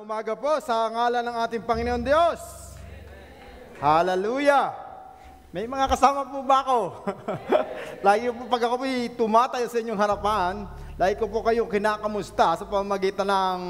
umaga po sa ngalan ng ating Panginoon Diyos. Hallelujah! May mga kasama po ba ako? Lagi po pag ako po tumatayo sa inyong harapan, lagi ko po kayong kinakamusta sa pamamagitan ng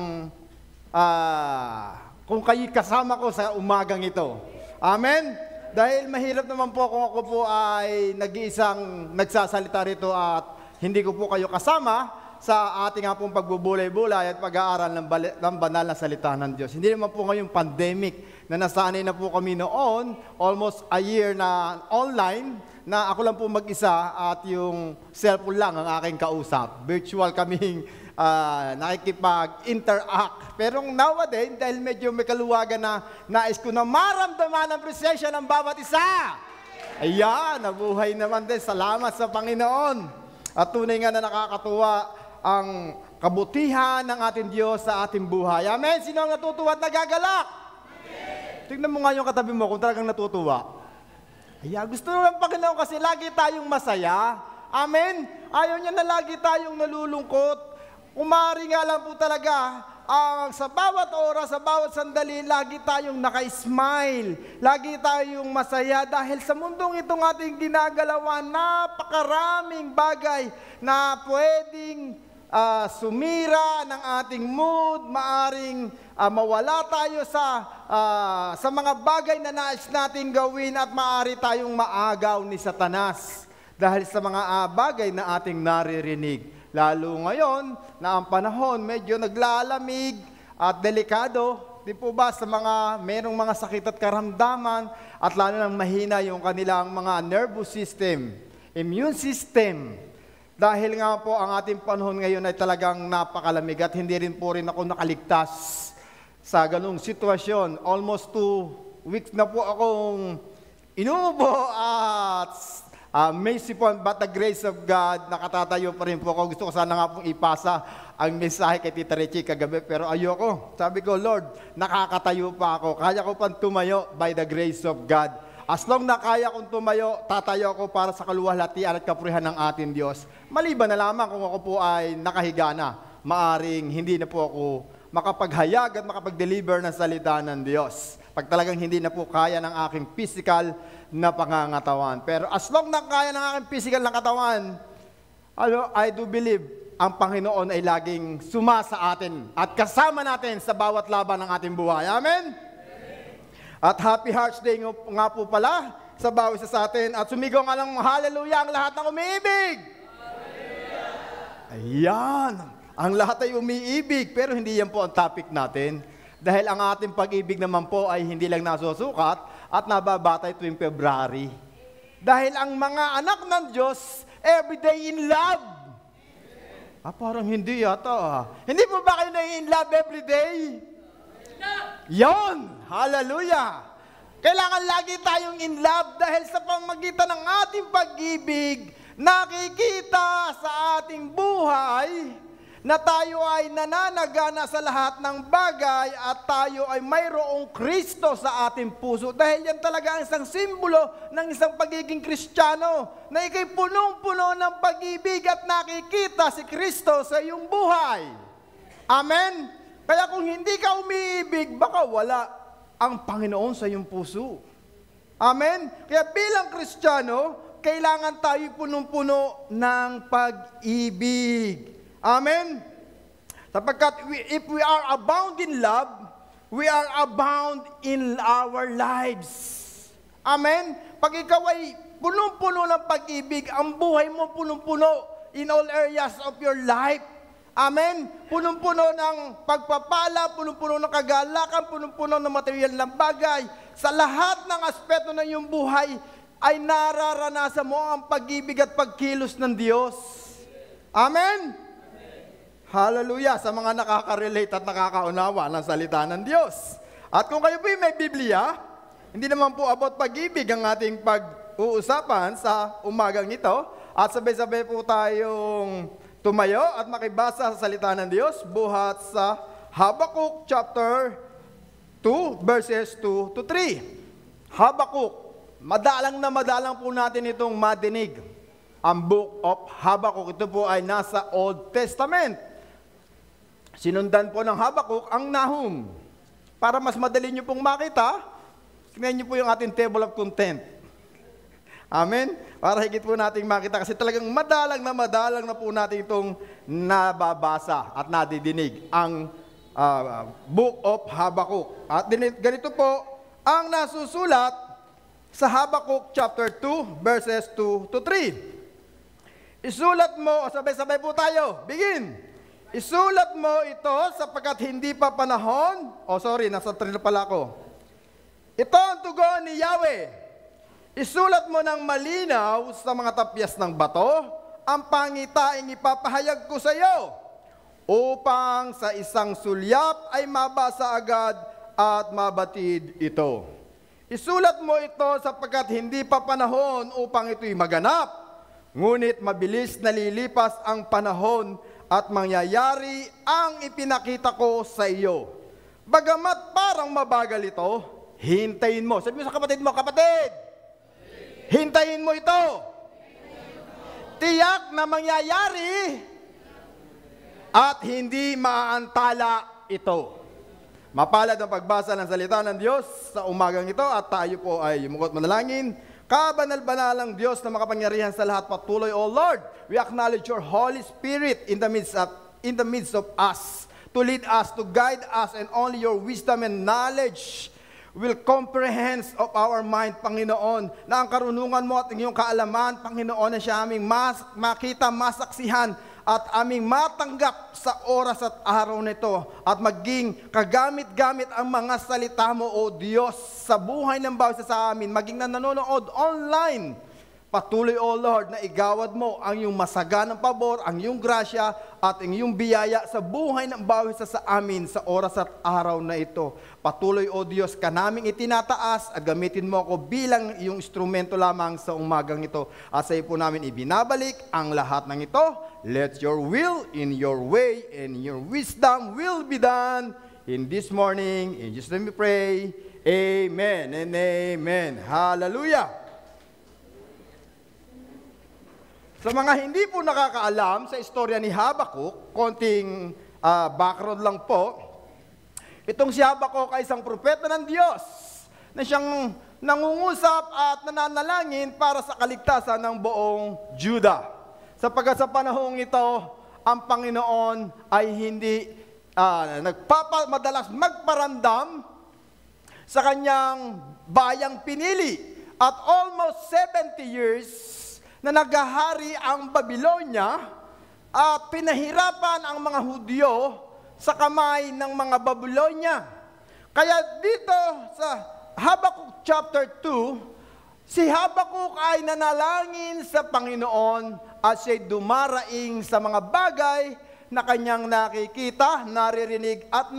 kung kayo kasama ko sa umagang ito. Amen? Dahil mahirap naman po kung ako po ay nag-iisang nagsasalita rito at hindi ko po kayo kasama sa ating nga pong pagbubulay-bulay at pag-aaral ng banal na salita ng Diyos. Hindi naman po ngayong pandemic na nasanay na po kami noon, almost a year na online, na ako lang po mag-isa at yung cellphone lang ang aking kausap. Virtual kaming nakikipag-interact. Pero nowadays, dahil medyo may kaluwagan na nais ko na maramdaman ang presensya ng bawat isa. Ayan, nabuhay naman din. Salamat sa Panginoon. At tunay nga na nakakatuwa ang kabutihan ng ating Diyos sa ating buhay. Amen? Sino ang natutuwa at nagagalak? Amen. Tignan mo nga yung katabi mo kung talagang natutuwa. Gusto naman Panginoon kasi lagi tayong masaya. Amen? Ayaw niya na lagi tayong nalulungkot. Umari nga lang po talaga, sa bawat oras, sa bawat sandali, lagi tayong naka-smile. Lagi tayong masaya dahil sa mundong itong ating ginagalawan, napakaraming bagay na pwedeng sumira ng ating mood, maaring mawala tayo sa mga bagay na nais natin gawin at maaari tayong maagaw ni Satanas dahil sa mga bagay na ating naririnig. Lalo ngayon na ang panahon medyo naglalamig at delikado, di po ba sa mga merong mga sakit at karamdaman at lalo nang mahina yung kanilang mga nervous system, immune system. Dahil nga po ang ating panahon ngayon ay talagang napakalamig at hindi rin po rin ako nakaligtas sa ganung sitwasyon. Almost 2 weeks na po akong inuubo at amazing po, but the grace of God, nakatatayo pa rin po ako. Gusto ko sana nga pong ipasa ang mensahe kay Tita Richie kagabi, pero ayoko. Sabi ko, Lord, nakakatayo pa ako. Kaya ko pang tumayo by the grace of God. As long na kaya kong tumayo, tatayo ako para sa kaluwalhatian at kapurihan ng ating Diyos. Maliban na lamang kung ako po ay nakahiga na, maaring hindi na po ako makapaghayag at makapag-deliver ng salita ng Diyos. Pag talagang hindi na po kaya ng aking physical na pangangatawan. Pero as long na kaya ng aking physical na katawan, I do believe ang Panginoon ay laging sumasa atin at kasama natin sa bawat laban ng ating buhay. Amen? At Happy Hearts Day nga po pala sa bawat isa sa atin. At sumigaw nga lang hallelujah ang lahat ng umiibig. Hallelujah! Ayan. Ang lahat ay umiibig, pero hindi yan po ang topic natin. Dahil ang ating pag-ibig naman po ay hindi lang nasusukat at nababatay tuwing February. Dahil ang mga anak ng Diyos, everyday in love. Parang hindi yata. Hindi po ba kayo in love everyday? Yon! Hallelujah! Kailangan lagi tayong in love dahil sa pamamagitan ng ating pag-ibig, nakikita sa ating buhay na tayo ay nananagana sa lahat ng bagay at tayo ay mayroong Kristo sa ating puso. Dahil yan talaga ang isang simbolo ng isang pagiging Kristiyano na ikay punong-puno ng pag-ibig at nakikita si Kristo sa iyong buhay. Amen? Kaya kung hindi ka umiibig, baka wala ang Panginoon sa iyong puso. Amen? Kaya bilang Kristiyano, kailangan tayo punong-puno ng pag-ibig. Amen? Sapagkat if we are abound in love, we are abound in our lives. Amen? Pag ikaw ay punong-puno ng pag-ibig, ang buhay mo punong-puno in all areas of your life. Amen? Punong-puno ng pagpapala, punong-puno ng kagalakan, punong-puno ng material ng bagay. Sa lahat ng aspeto ng iyong buhay, ay nararanasan mo ang pag-ibig at pagkilos ng Diyos. Amen? Hallelujah! Sa mga nakaka-relate at nakakaunawa ng salita ng Diyos. At kung kayo po may Biblia, hindi naman po about pag-ibig ang ating pag-uusapan sa umagang ito. At sabay-sabay po tayong tumayo at makibasa sa salita ng Diyos buhat sa Habakkuk chapter 2 verses 2 to 3. Habakkuk, madalang po natin itong madinig. Ang book of Habakkuk, ito po ay nasa Old Testament. Sinundan po ng Habakkuk ang Nahum. Para mas madali nyo pong makita, tingnan nyo po yung ating table of content. Amen? Para higit po nating makita kasi talagang madalang na po natin itong nababasa at nadidinig ang Book of Habakkuk. At ganito po ang nasusulat sa Habakkuk chapter 2 verses 2 to 3. Isulat mo, sabay-sabay po tayo, begin! Isulat mo ito sapagkat hindi pa panahon, nasa 3 pala ako. Ito ang tugon ni Yahweh. Isulat mo ng malinaw sa mga tapyas ng bato, ang pangitaing ipapahayag ko sa iyo, upang sa isang sulyap ay mabasa agad at mabatid ito. Isulat mo ito sapagkat hindi pa panahon upang ito'y maganap, ngunit mabilis nalilipas ang panahon at mangyayari ang ipinakita ko sa iyo. Bagamat parang mabagal ito, hintayin mo. Sabi mo sa kapatid mo, kapatid, hintayin mo ito. Tiyak na mangyayari at hindi maaantala ito. Mapalad ang pagbasa ng salita ng Diyos sa umagang ito at tayo po ay yumukot manalangin. Kabanal-banalang Diyos na makapangyarihan sa lahat, patuloy, O Lord, we acknowledge your Holy Spirit in the midst of us, to lead us, to guide us, and only your wisdom and knowledge will comprehend of our mind, Panginoon, na ang karunungan mo at iyong kaalaman, Panginoon, na siya aming makita, masaksihan, at aming matanggap sa oras at araw nito at maging kagamit-gamit ang mga salita mo, O Diyos, sa buhay ng bawat isa sa amin, maging na nanonood online. Patuloy, O Lord, na igawad mo ang iyong masaganang pabor, ang iyong grasya at ang iyong biyaya sa buhay ng bawat isa sa amin sa oras at araw na ito. Patuloy, O Diyos, ka naming itinataas at gamitin mo ako bilang iyong instrumento lamang sa umagang ito. At sa iyo po namin ibinabalik ang lahat ng ito. Let your will, in your way, and your wisdom will be done in this morning. In Jesus' name we pray. Amen and amen. Hallelujah. Sa mga hindi po nakakaalam sa istorya ni Habakkuk, konting background lang po. Itong si Habakkuk ay isang propeta ng Diyos na siyang nangungusap at nananalangin para sa kaligtasan ng buong Juda. Sapagkat sa panahong ito, ang Panginoon ay hindi madalas magparandam sa kanyang bayang pinili. At almost 70 years na naghahari ang Babylonia at pinahirapan ang mga Hudyo sa kamay ng mga Babylonia. Kaya dito sa Habakkuk chapter 2, si Habakkuk ay nanalangin sa Panginoon at siya'y dumaraing sa mga bagay na kanyang nakikita, naririnig at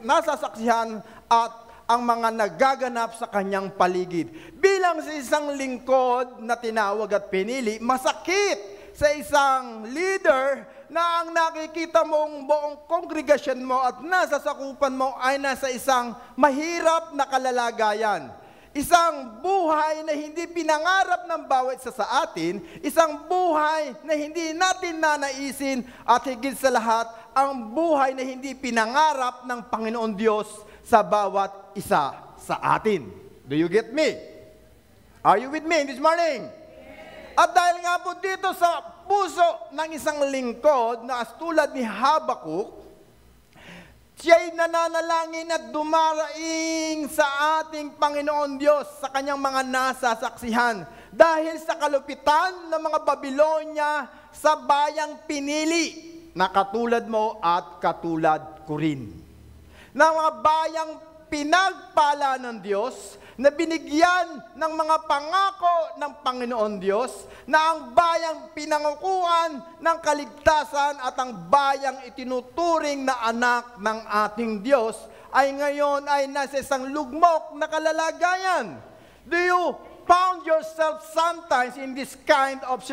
nasasaksihan at ang mga nagaganap sa kanyang paligid. Bilang sa isang lingkod na tinawag at pinili, masakit sa isang leader na ang nakikita mong buong kongregasyon mo at nasasakupan mo ay nasa isang mahirap na kalalagayan. Isang buhay na hindi pinangarap ng bawat isa sa atin, isang buhay na hindi natin nanaisin at higit sa lahat, ang buhay na hindi pinangarap ng Panginoon Diyos sa bawat isa sa atin. Do you get me? Are you with me this morning? At dahil nga po dito sa puso ng isang lingkod na tulad ni Habakkuk, siya'y nananalangin at dumaraing sa ating Panginoon Diyos sa kanyang mga nasasaksihan dahil sa kalupitan ng mga Babylonia sa bayang pinili na katulad mo at katulad ko rin. Na mga bayang pinagpala ng Diyos, na binigyan ng mga pangako ng Panginoon Diyos, na ang bayang pinangukuhan ng kaligtasan at ang bayang itinuturing na anak ng ating Diyos, ay ngayon ay nasa isang lugmok na kalalagayan. Do you found yourself sometimes in this kind of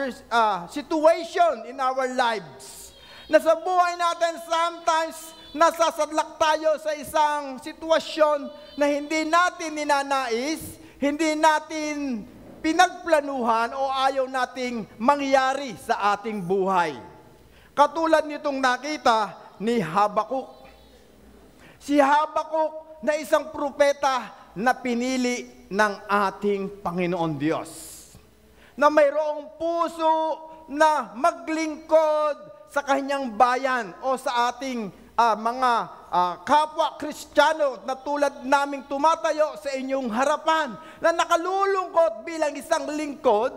situation in our lives? Na sa buhay natin sometimes nasasadlak tayo sa isang sitwasyon na hindi natin ninanais, hindi natin pinagplanuhan o ayaw nating mangyari sa ating buhay. Katulad nitong nakita ni Habakkuk. Si Habakuk na isang propeta na pinili ng ating Panginoon Diyos, na mayroong puso na maglingkod sa kanyang bayan o sa ating mga kapwa Kristiyano na tulad naming tumatayo sa inyong harapan, na nakalulungkot bilang isang lingkod,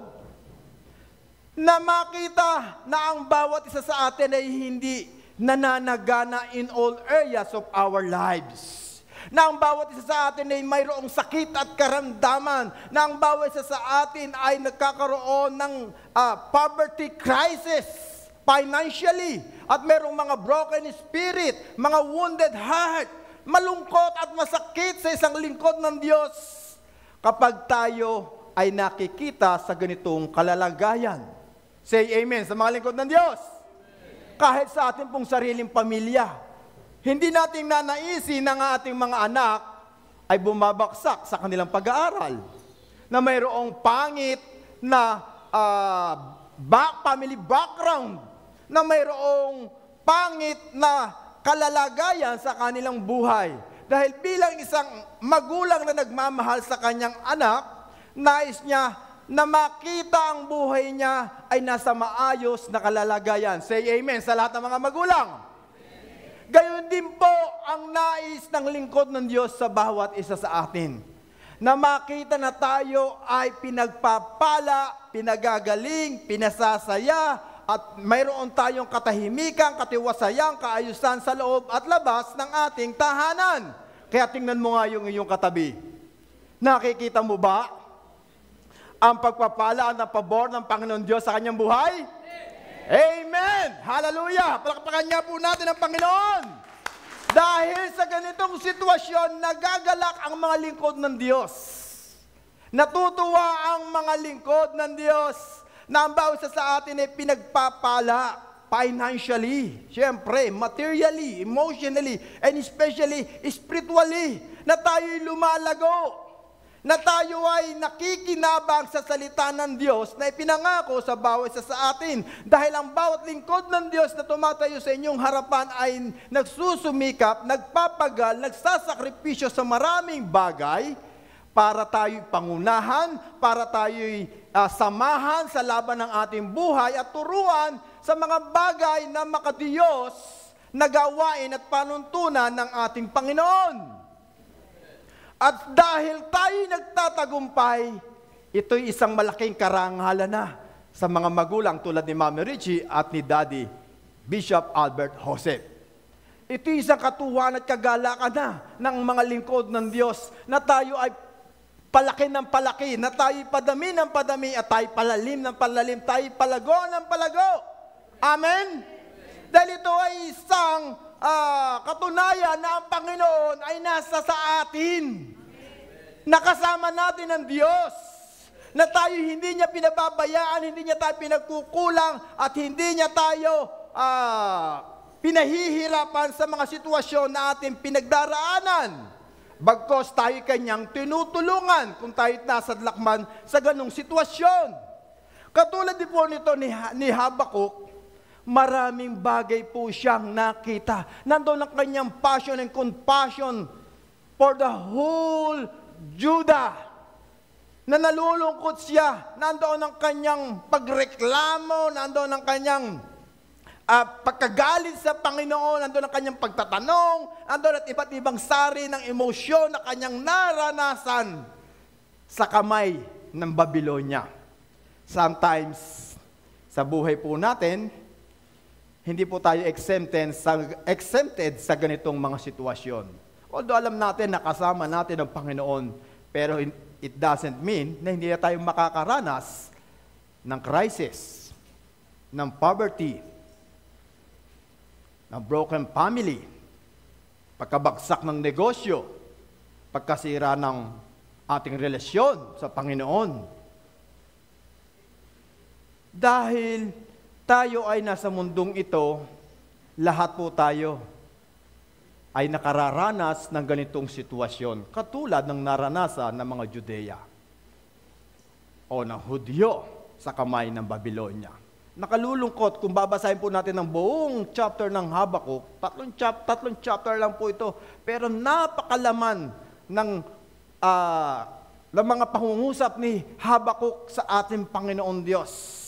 na makita na ang bawat isa sa atin ay hindi nananagana in all areas of our lives. Na ang bawat isa sa atin ay mayroong sakit at karamdaman. Na ang bawat isa sa atin ay nagkakaroon ng poverty crisis financially. At mayroong mga broken spirit, mga wounded heart, malungkot at masakit sa isang lingkod ng Diyos kapag tayo ay nakikita sa ganitong kalalagayan. Say amen sa mga lingkod ng Diyos. Kahit sa ating pong sariling pamilya, hindi natin nanaisin na ang ating mga anak ay bumabaksak sa kanilang pag-aaral, na mayroong pangit na family background, na mayroong pangit na kalalagayan sa kanilang buhay. Dahil bilang isang magulang na nagmamahal sa kanyang anak, nais niya na makita ang buhay niya ay nasa maayos na kalalagayan. Say amen sa lahat ng mga magulang. Gayon din po ang nais ng lingkod ng Diyos sa bawat isa sa atin. Na makita na tayo ay pinagpapala, pinagagaling, pinasasaya, at mayroon tayong katahimikan, katiwasayang, kaayusan sa loob at labas ng ating tahanan. Kaya tingnan mo nga yung iyong katabi. Nakikita mo ba ang pagpapala at ang pabor ng Panginoon Diyos sa kanyang buhay? Amen! Hallelujah! Palakpakan niya po natin ang Panginoon. Dahil sa ganitong sitwasyon, nagagalak ang mga lingkod ng Diyos. Natutuwa ang mga lingkod ng Diyos na ang bawat isa sa atin ay pinagpapala financially, syempre, materially, emotionally, and especially spiritually, na tayo'y lumalago, na tayo ay nakikinabang sa salita ng Diyos na ipinangako sa bawat isa sa atin. Dahil ang bawat lingkod ng Diyos na tumatayo sa inyong harapan ay nagsusumikap, nagpapagal, nagsasakripisyo sa maraming bagay para tayo'y pangunahan, para tayo'y samahan sa laban ng ating buhay at turuan sa mga bagay na makadiyos na gawain at panuntunan ng ating Panginoon. At dahil tayo nagtatagumpay, ito'y isang malaking karangalan na sa mga magulang tulad ni Mami Richie at ni Daddy Bishop Albert Joseph. Ito'y isang katuwaan at kagalakan na ng mga lingkod ng Diyos na tayo ay palaki ng palaki, na tayo padami ng padami at tayo palalim ng palalim, tayo palago ng palago. Amen? Dahil ito ay isang katunayan na ang Panginoon ay nasa sa atin. Nakasama natin ang Diyos. Na tayo hindi niya pinababayaan, hindi niya tayo pinagkukulang, at hindi niya tayo pinahihirapan sa mga sitwasyon na ating pinagdaraanan. Bagkos tayo kanyang tinutulungan kung tayo nasadlakman sa ganong sitwasyon. Katulad din po nito ni Habakuk, maraming bagay po siyang nakita. Nandoon ang kanyang passion and compassion for the whole Judah. Na nalulungkot siya. Nandoon ang kanyang pagreklamo, nandoon ang kanyang pagkagalit sa Panginoon, nandoon ang kanyang pagtatanong, nandoon at iba't ibang sari ng emosyon na kanyang naranasan sa kamay ng Babylonia. Sometimes, sa buhay po natin, hindi po tayo exempted sa ganitong mga sitwasyon. Although alam natin na kasama natin ang Panginoon, pero it doesn't mean na hindi na tayo makakaranas ng crisis, ng poverty, ng broken family, pagkabagsak ng negosyo, pagkasira ng ating relasyon sa Panginoon. Dahil tayo ay nasa mundong ito, lahat po tayo ay nakararanas ng ganitong sitwasyon, katulad ng naranasan ng mga Judea o ng Hudyo sa kamay ng Babylonia. nakalulungkot kung babasahin po natin ang buong chapter ng Habakuk. Tatlong chapter lang po ito. Pero napakalaman ng mga pangungusap ni Habakuk sa ating Panginoon Diyos.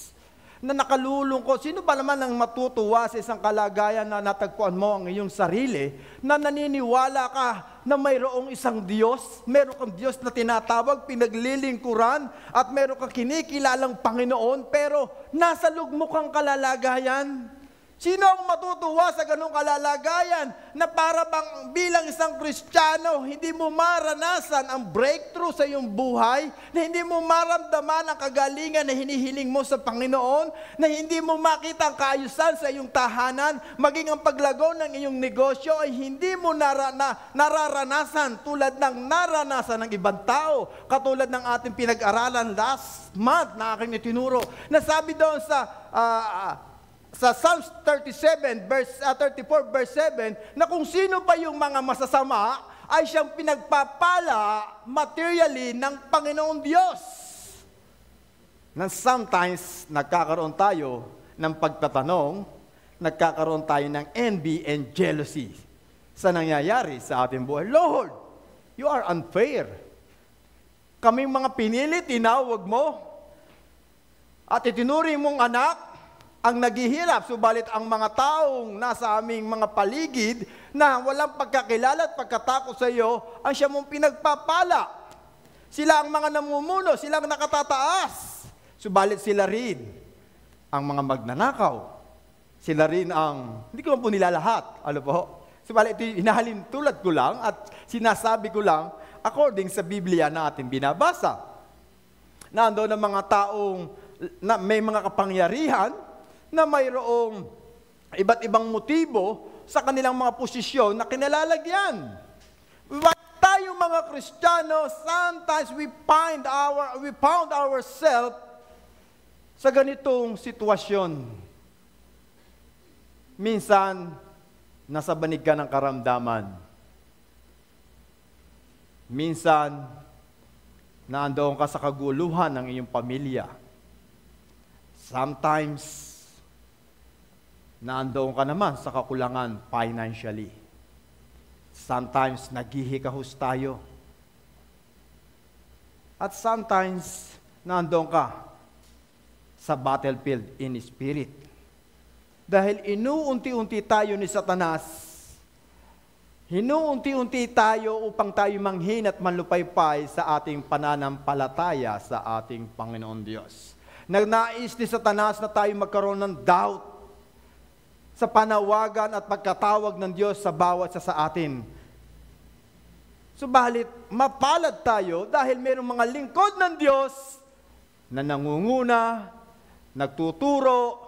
Na nakalulungkot. Sino ba naman ang matutuwa sa isang kalagayan na natagpuan mo ang iyong sarili, na naniniwala ka na mayroong isang Diyos, mayroong kang Diyos na tinatawag, pinaglilingkuran, at mayroong kang kinikilalang Panginoon, pero nasa lugmok ang kalalagayan? Sino ang matutuwa sa ganong kalalagayan na para bang bilang isang Kristiyano, hindi mo maranasan ang breakthrough sa iyong buhay, na hindi mo maramdaman ang kagalingan na hinihiling mo sa Panginoon, na hindi mo makita ang kaayusan sa iyong tahanan, maging ang paglago ng iyong negosyo ay hindi mo nararanasan tulad ng naranasan ng ibang tao, katulad ng ating pinag-aralan last month na aking itinuro. Nasabi doon sa Psalms 34 verse 7, na kung sino pa yung mga masasama ay siyang pinagpapala materially ng Panginoong Diyos. Nang sometimes nagkakaroon tayo ng pagtatanong, nagkakaroon tayo ng envy and jealousy sa nangyayari sa ating buhay. Lord, you are unfair. Kaming mga pinili, tinawag mo, at itinuri mong anak, ang naghihirap, subalit ang mga taong nasa aming mga paligid na walang pagkakilala at pagkatakot sa iyo, ang siya mong pinagpapala. Sila ang mga namumuno, sila ang nakatataas. Subalit sila rin ang mga magnanakaw. Sila rin ang, hindi ko po nila lahat, ano po? Subalit ito hinahalin tulad ko lang at sinasabi ko lang according sa Biblia na ating binabasa. Nandoon ang mga taong na may mga kapangyarihan, na mayroong iba't ibang motibo sa kanilang mga posisyon na kinalalagyan. Tayo mga Kristiyano, sometimes we found ourselves sa ganitong sitwasyon. Minsan, nasa banig ka ng karamdaman. Minsan, naandoon ka sa kaguluhan ng iyong pamilya. Sometimes, naandoon ka naman sa kakulangan financially. Sometimes, naghihikahus tayo. At sometimes, naandoon ka sa battlefield in spirit. Dahil inuunti-unti tayo ni Satanas, hinuunti-unti tayo upang tayo manghin at manlupaypay sa ating pananampalataya sa ating Panginoon Diyos. Nagnais ni Satanas na tayo magkaroon ng doubt sa panawagan at pagkatawag ng Diyos sa bawat sa atin. Subalit, mapalad tayo dahil mayroong mga lingkod ng Diyos na nangunguna, nagtuturo,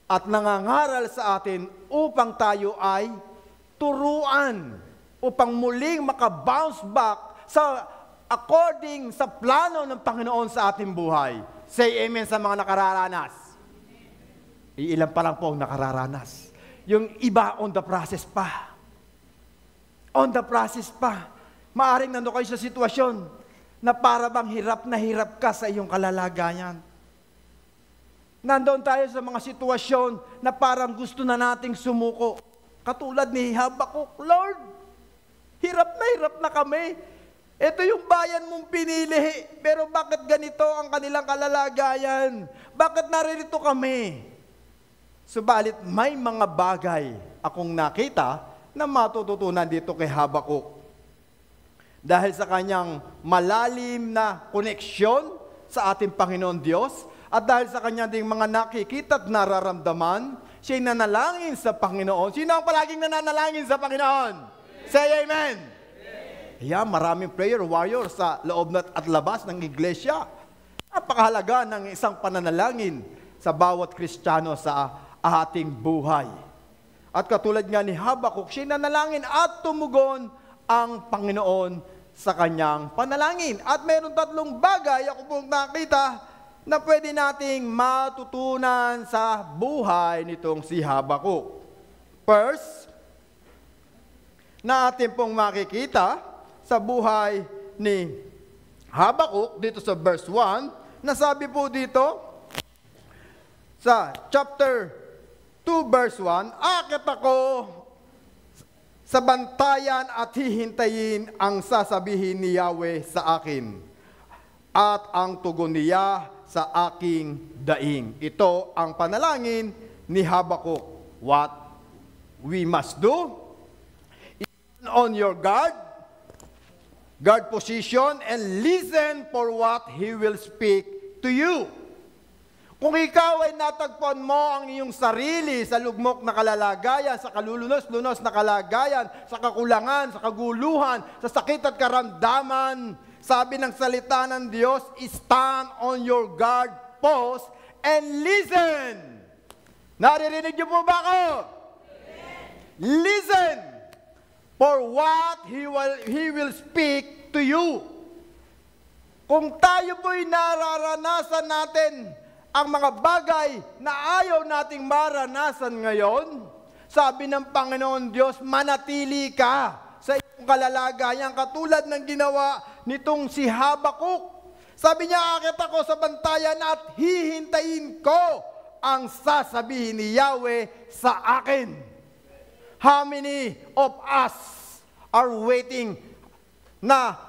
at nangangaral sa atin upang tayo ay turuan, upang muling makabounce back according sa plano ng Panginoon sa ating buhay. Say amen sa mga nakararanas. Iilan pa lang po ang nakararanas. Yung iba on the process pa. On the process pa. Maaring nandun kayo sa sitwasyon na para bang hirap na hirap ka sa iyong kalalagayan. Nandoon tayo sa mga sitwasyon na parang gusto na nating sumuko. Katulad ni Habakuk, Lord, hirap na kami. Ito yung bayan mong pinili, pero bakit ganito ang kanilang kalalagayan? Bakit naririto kami? Subalit may mga bagay akong nakita na matututunan dito kay Habakuk. Dahil sa kanyang malalim na koneksyon sa ating Panginoon Diyos, at dahil sa kanyang ding mga nakikita at nararamdaman, siya'y nanalangin sa Panginoon. Sino ang palaging nananalangin sa Panginoon? Say amen! Yeah, maraming prayer warrior sa loob at labas ng iglesia. Napakahalaga ng isang pananalangin sa bawat Kristiyano sa ating buhay. At katulad nga ni Habakuk, siya'y nanalangin at tumugon ang Panginoon sa kanyang panalangin. At mayroon tatlong bagay ako pong nakita na pwede nating matutunan sa buhay nitong si Habakuk. First, na atin pong makikita sa buhay ni Habakuk dito sa verse 1, nasabi po dito, sa chapter 2 verse 1, akit ako sa bantayan at hihintayin ang sasabihin ni Yahweh sa akin at ang tugon niya sa aking daing. Ito ang panalangin ni Habakuk. What we must do? On your guard position, and listen for what He will speak to you. Kung ikaw ay natagpuan mo ang iyong sarili sa lugmok na kalalagayan, sa kalulunos-lunos na kalagayan, sa kakulangan, sa kaguluhan, sa sakit at karamdaman, sabi ng salita ng Diyos, stand on your guard post and listen. Naririnig niyo po ba ako? Listen for what He will speak to you. Kung tayo po'y nararanasan natin ang mga bagay na ayaw nating maranasan ngayon, sabi ng Panginoon Diyos, manatili ka sa iyong kalalagayan katulad ng ginawa nitong si Habakuk. Sabi niya, akit ako sa bantayan at hihintayin ko ang sasabihin ni Yahweh sa akin. How many of us are waiting na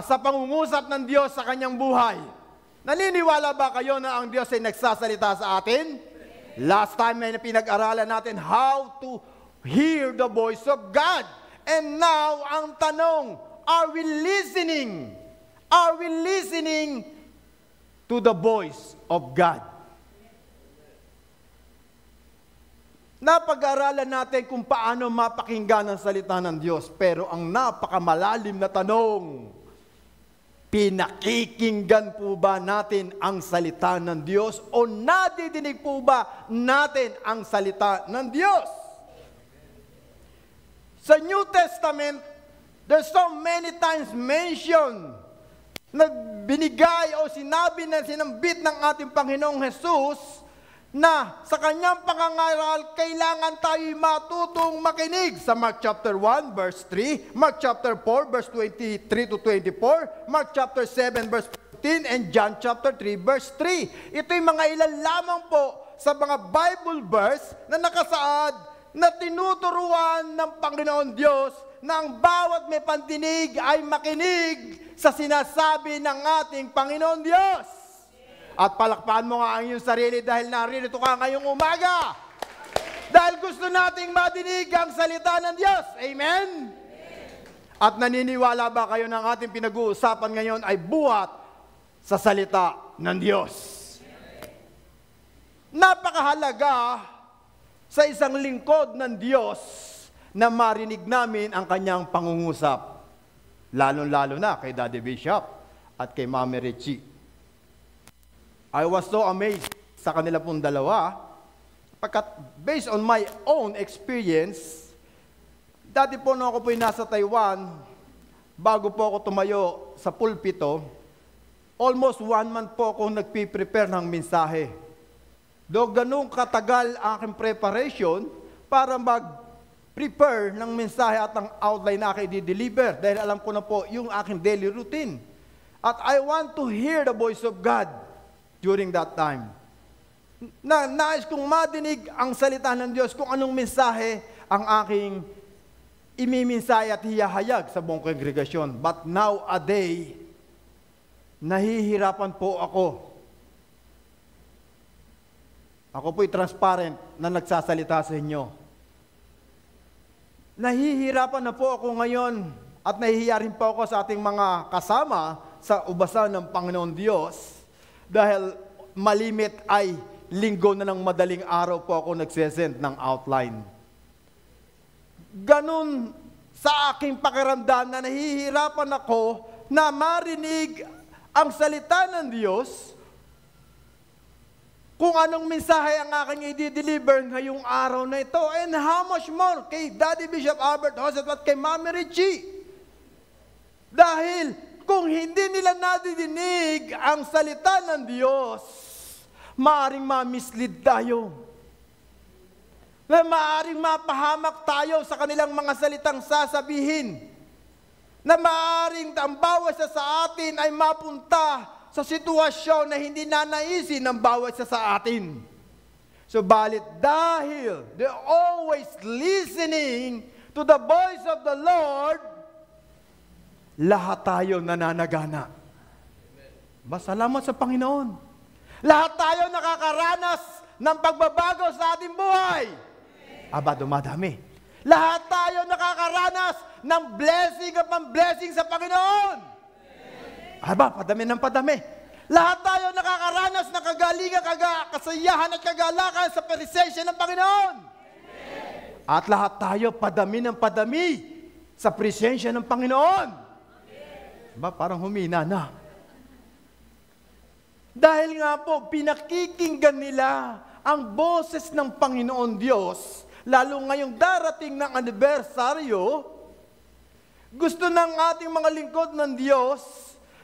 sa pangungusap ng Diyos sa kanyang buhay? Naniniwala ba kayo na ang Diyos ay nagsasalita sa atin? Last time ay pinag-aralan natin how to hear the voice of God. And now, ang tanong, are we listening? Are we listening to the voice of God? Napag-aralan natin kung paano mapakinggan ang salita ng Diyos. Pero ang napakamalalim na tanong, pinakikinggan po ba natin ang salita ng Diyos o nadidinig po ba natin ang salita ng Diyos? Sa New Testament, there's so many times mentioned na binigay o sinabi na sinambit ng ating Panginoong Jesus na sa kanyang pangangaral, kailangan tayo matutong makinig sa Mark chapter 1, verse 3, Mark chapter 4, verse 23 to 24, Mark chapter 7, verse 15, and John chapter 3, verse 3. Ito yung mga ilan lamang po sa mga Bible verse na nakasaad na tinuturuan ng Panginoon Diyos na ang bawat may pandinig ay makinig sa sinasabi ng ating Panginoon Diyos. At palakpakan mo nga ang iyong sarili dahil naririto ka ngayong umaga. Dahil gusto nating madinig ang salita ng Diyos. Amen? At naniniwala ba kayo ng ating pinag-uusapan ngayon ay buhat sa salita ng Diyos? Napakahalaga sa isang lingkod ng Diyos na marinig namin ang kanyang pangungusap. Lalo-lalo na kay Daddy Bishop at kay Mami Richie. I was so amazed sa kanila pong dalawa, pagkat based on my own experience, dati po nung ako po'y nasa Taiwan, bago po ako tumayo sa pulpito, almost 1 month po ako nagpiprepare ng mensahe. Do ganun katagal ang aking preparation para mag-prepare ng mensahe at ang outline na aking di-deliver dahil alam ko na po yung aking daily routine. At I want to hear the voice of God during that time. Nais kong madinig ang salita ng Diyos kung anong mensahe ang aking imiminsahe at hiyahayag sa buong kongregasyon. But nowadays, nahihirapan po ako. Ako po'y transparent na nagsasalita sa inyo. Nahihirapan na po ako ngayon at nahihiya rin po ako sa ating mga kasama sa ubasan ng Panginoon Diyos. Dahil malimit ay linggo na ng madaling araw po ako nagsesend ng outline. Ganun sa aking pakiramdam na nahihirapan ako na marinig ang salita ng Diyos kung anong mensahe ang aking i-deliver ngayong araw na ito. And how much more kay Daddy Bishop Albert Joseph at kay Mami Richie. Dahil kung hindi nila nadidinig ang salita ng Diyos, maaring ma-mislead tayo. Maaring mapahamak tayo sa kanilang mga salitang sasabihin. Na maaring ang bawat isa sa atin ay mapunta sa sitwasyon na hindi nanaisin ng bawat isa sa atin. Subalit dahil they're always listening to the voice of the Lord, lahat tayo nananagana. Salamat sa Panginoon. Lahat tayo nakakaranas ng pagbabago sa ating buhay. Dumadami. Lahat tayo nakakaranas ng blessing at blessing sa Panginoon. Padami ng padami. Lahat tayo nakakaranas ng kagalingan, kasayahan at kagalakan sa presensya ng Panginoon. At lahat tayo padami ng padami sa presensya ng Panginoon. Parang humina na. Dahil nga po, pinakikinggan nila ang boses ng Panginoon Diyos, lalo ngayong darating ng anibersaryo, gusto ng ating mga lingkod ng Diyos,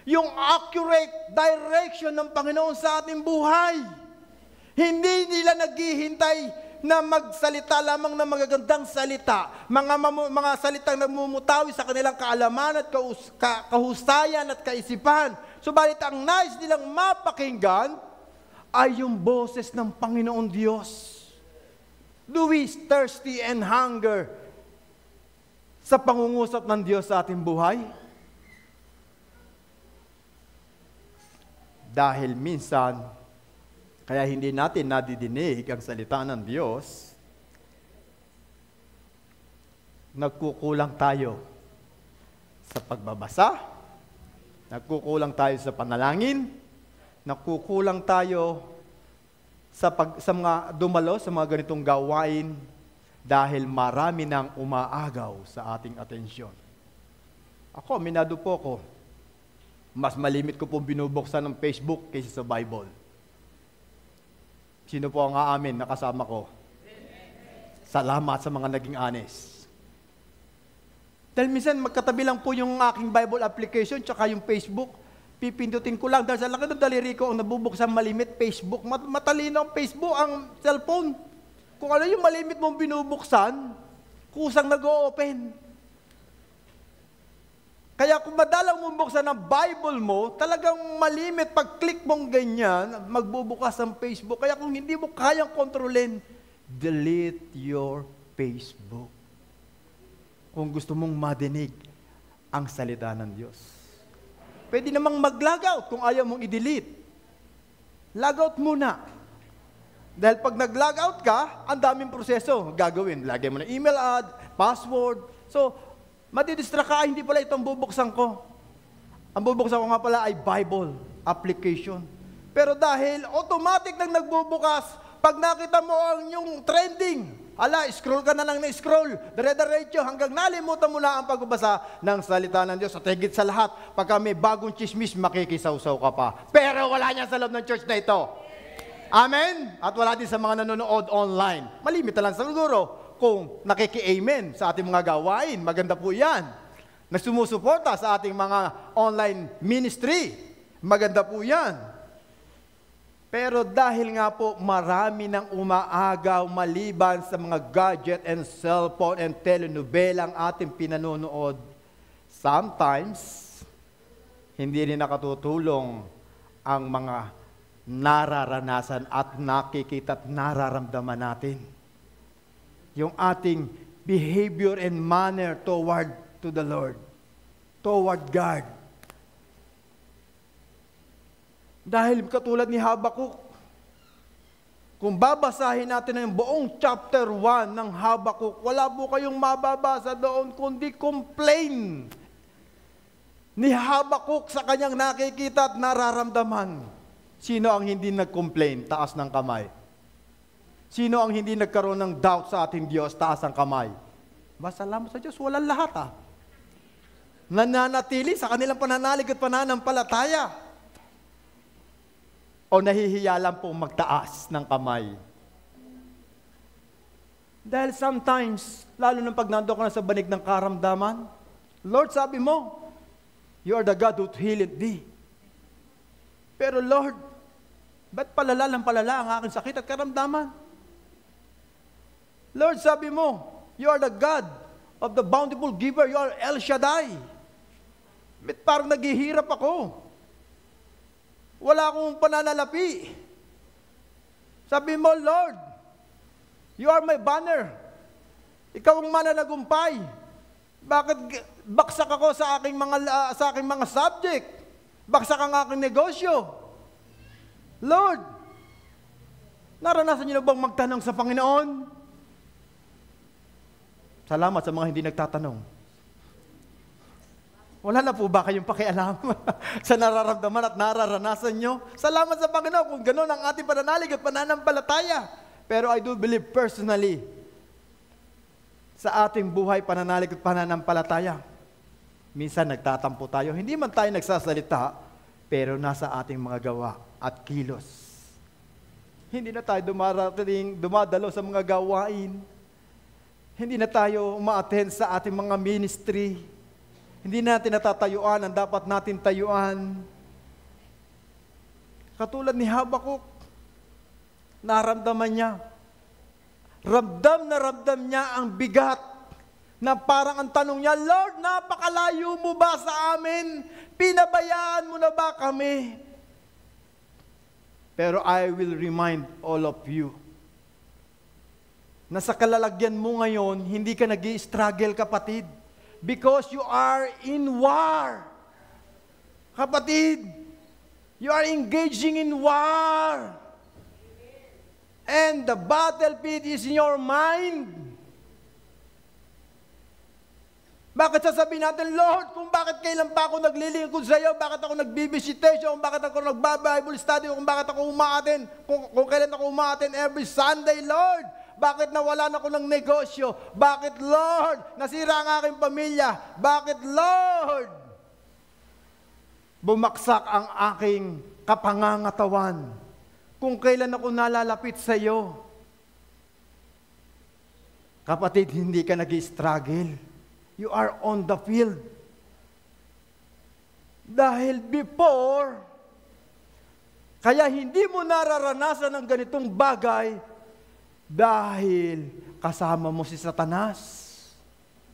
yung accurate direction ng Panginoon sa ating buhay. Hindi nila naghihintay na magsalita lamang ng magagandang salita, mga salitang nagmumutawi sa kanilang kaalaman at kahusayan at kaisipan. Subalit ang nais nilang mapakinggan ay yung boses ng Panginoon Diyos. Do we thirsty and hunger sa pangungusap ng Diyos sa ating buhay? Dahil minsan, kaya hindi natin nadidinig ang salita ng Diyos, nagkukulang tayo sa pagbabasa, nagkukulang tayo sa panalangin, nagkukulang tayo sa mga dumalo sa mga ganitong gawain dahil marami nang umaagaw sa ating atensyon. Ako, minado po ko. Mas malimit ko pong binubuksan ng Facebook kaysa sa Bible. Sino po ang aamin na kasama ko? Salamat sa mga naging honest. Dahil minsan magkatabi lang po yung aking Bible application tsaka yung Facebook. Pipindutin ko lang dahil sa laki ng daliri ko ang nabubuksan malimit Facebook. Matalino ang Facebook, ang cellphone. Kung ano yung malimit mong binubuksan, kusang nag-o-open. Kaya kung madalang mong buksan ang Bible mo, talagang malimit pag-click mong ganyan, magbubukas ang Facebook. Kaya kung hindi mo kayang kontrolin, delete your Facebook. Kung gusto mong madinig ang salita ng Diyos. Pwede namang mag-logout kung ayaw mong i-delete. Logout muna. Dahil pag nag-logout ka, ang daming proseso gagawin. Lagay mo na email ad, password. So, madidistract ka, hindi pala itong bubuksan ko. Ang bubuksan ko nga pala ay Bible application. Pero dahil automatic nang nagbubukas, pag nakita mo ang yung trending, scroll ka na lang na scroll, dire-diretso hanggang nalimutan mo na ang pagbabasa ng salita ng Diyos. At higit sa lahat, pagka may bagong chismis, makikisawsaw ka pa. Pero wala niya sa loob ng church na ito. Amen? At wala din sa mga nanonood online. Malimit na lang siguro kung nakiki-amen sa ating mga gawain. Maganda po yan. Nagsumusuporta sa ating mga online ministry. Maganda po yan. Pero dahil nga po marami nang umaagaw maliban sa mga gadget and cellphone and telenovela ang ating pinanonood, sometimes hindi rin nakatutulong ang mga nararanasan at nakikita at nararamdaman natin. Yung ating behavior and manner toward to the Lord, toward God. Dahil katulad ni Habakuk, kung babasahin natin ang buong chapter 1 ng Habakuk, wala po kayong mababasa doon kundi complain ni Habakuk sa kanyang nakikita at nararamdaman. Sino ang hindi nag-complain? Taas ng kamay. Sino ang hindi nagkaroon ng doubt sa ating Diyos? Taas ang kamay. Salamat sa Diyos, walang lahat nananatili sa kanilang pananalig at pananampalataya. O nahihiya lang pong magtaas ng kamay. Dahil sometimes, lalo nang pag nandun ka na sa banig ng karamdaman, Lord, sabi mo, you are the God who healeth thee. Pero Lord, ba't palala ang aking sakit at karamdaman? Lord, sabi mo, you are the God of the bountiful giver. You are El Shaddai. Ba't parang naghihirap ako? Wala akong pananalapi. Sabi mo, Lord, You are my banner. Ikaw ang mananagumpay. Bakit baksak ako sa aking mga subject? Baksak ang aking negosyo. Lord, naranasan niyo na bang magtanong sa Panginoon? Salamat sa mga hindi nagtatanong. Wala na po ba kayong pakialam sa nararamdaman at nararanasan nyo? Salamat sa Panginoon kung gano'n ang ating pananalig at pananampalataya. Pero I do believe personally, sa ating buhay, pananalig at pananampalataya, minsan nagtatampo tayo. Hindi man tayo nagsasalita, pero nasa ating mga gawa at kilos. Hindi na tayo dumadalo sa mga gawain. Hindi na tayo uma-attend sa ating mga ministry. Hindi natin natatayuan ang dapat natin tayuan. Katulad ni Habakuk, naramdaman niya. Ramdam niya ang bigat na parang ang tanong niya, Lord, napakalayo mo ba sa amin? Pinabayaan mo na ba kami? Pero I will remind all of you na sa kalalagyan mo ngayon, hindi ka nag-i-struggle, kapatid. Because you are in war. Kapatid, you are engaging in war. And the battlefield is in your mind. Bakit sasabihin natin, Lord, kung bakit kailan pa ako naglilingkod sa iyo, bakit ako nagbibisitation, kung bakit ako nagba-Bible study, kung bakit ako umaaten, kung kailan ako umaaten every Sunday, Lord? Bakit nawalan ako ng negosyo? Bakit, Lord, nasira ang aking pamilya? Bakit, Lord, bumagsak ang aking kapangangatawan? Kung kailan ako nalalapit sa iyo? Kapatid, hindi ka nag-i-struggle. You are on the field. Dahil before, kaya hindi mo nararanasan ang ganitong bagay dahil kasama mo si Satanas.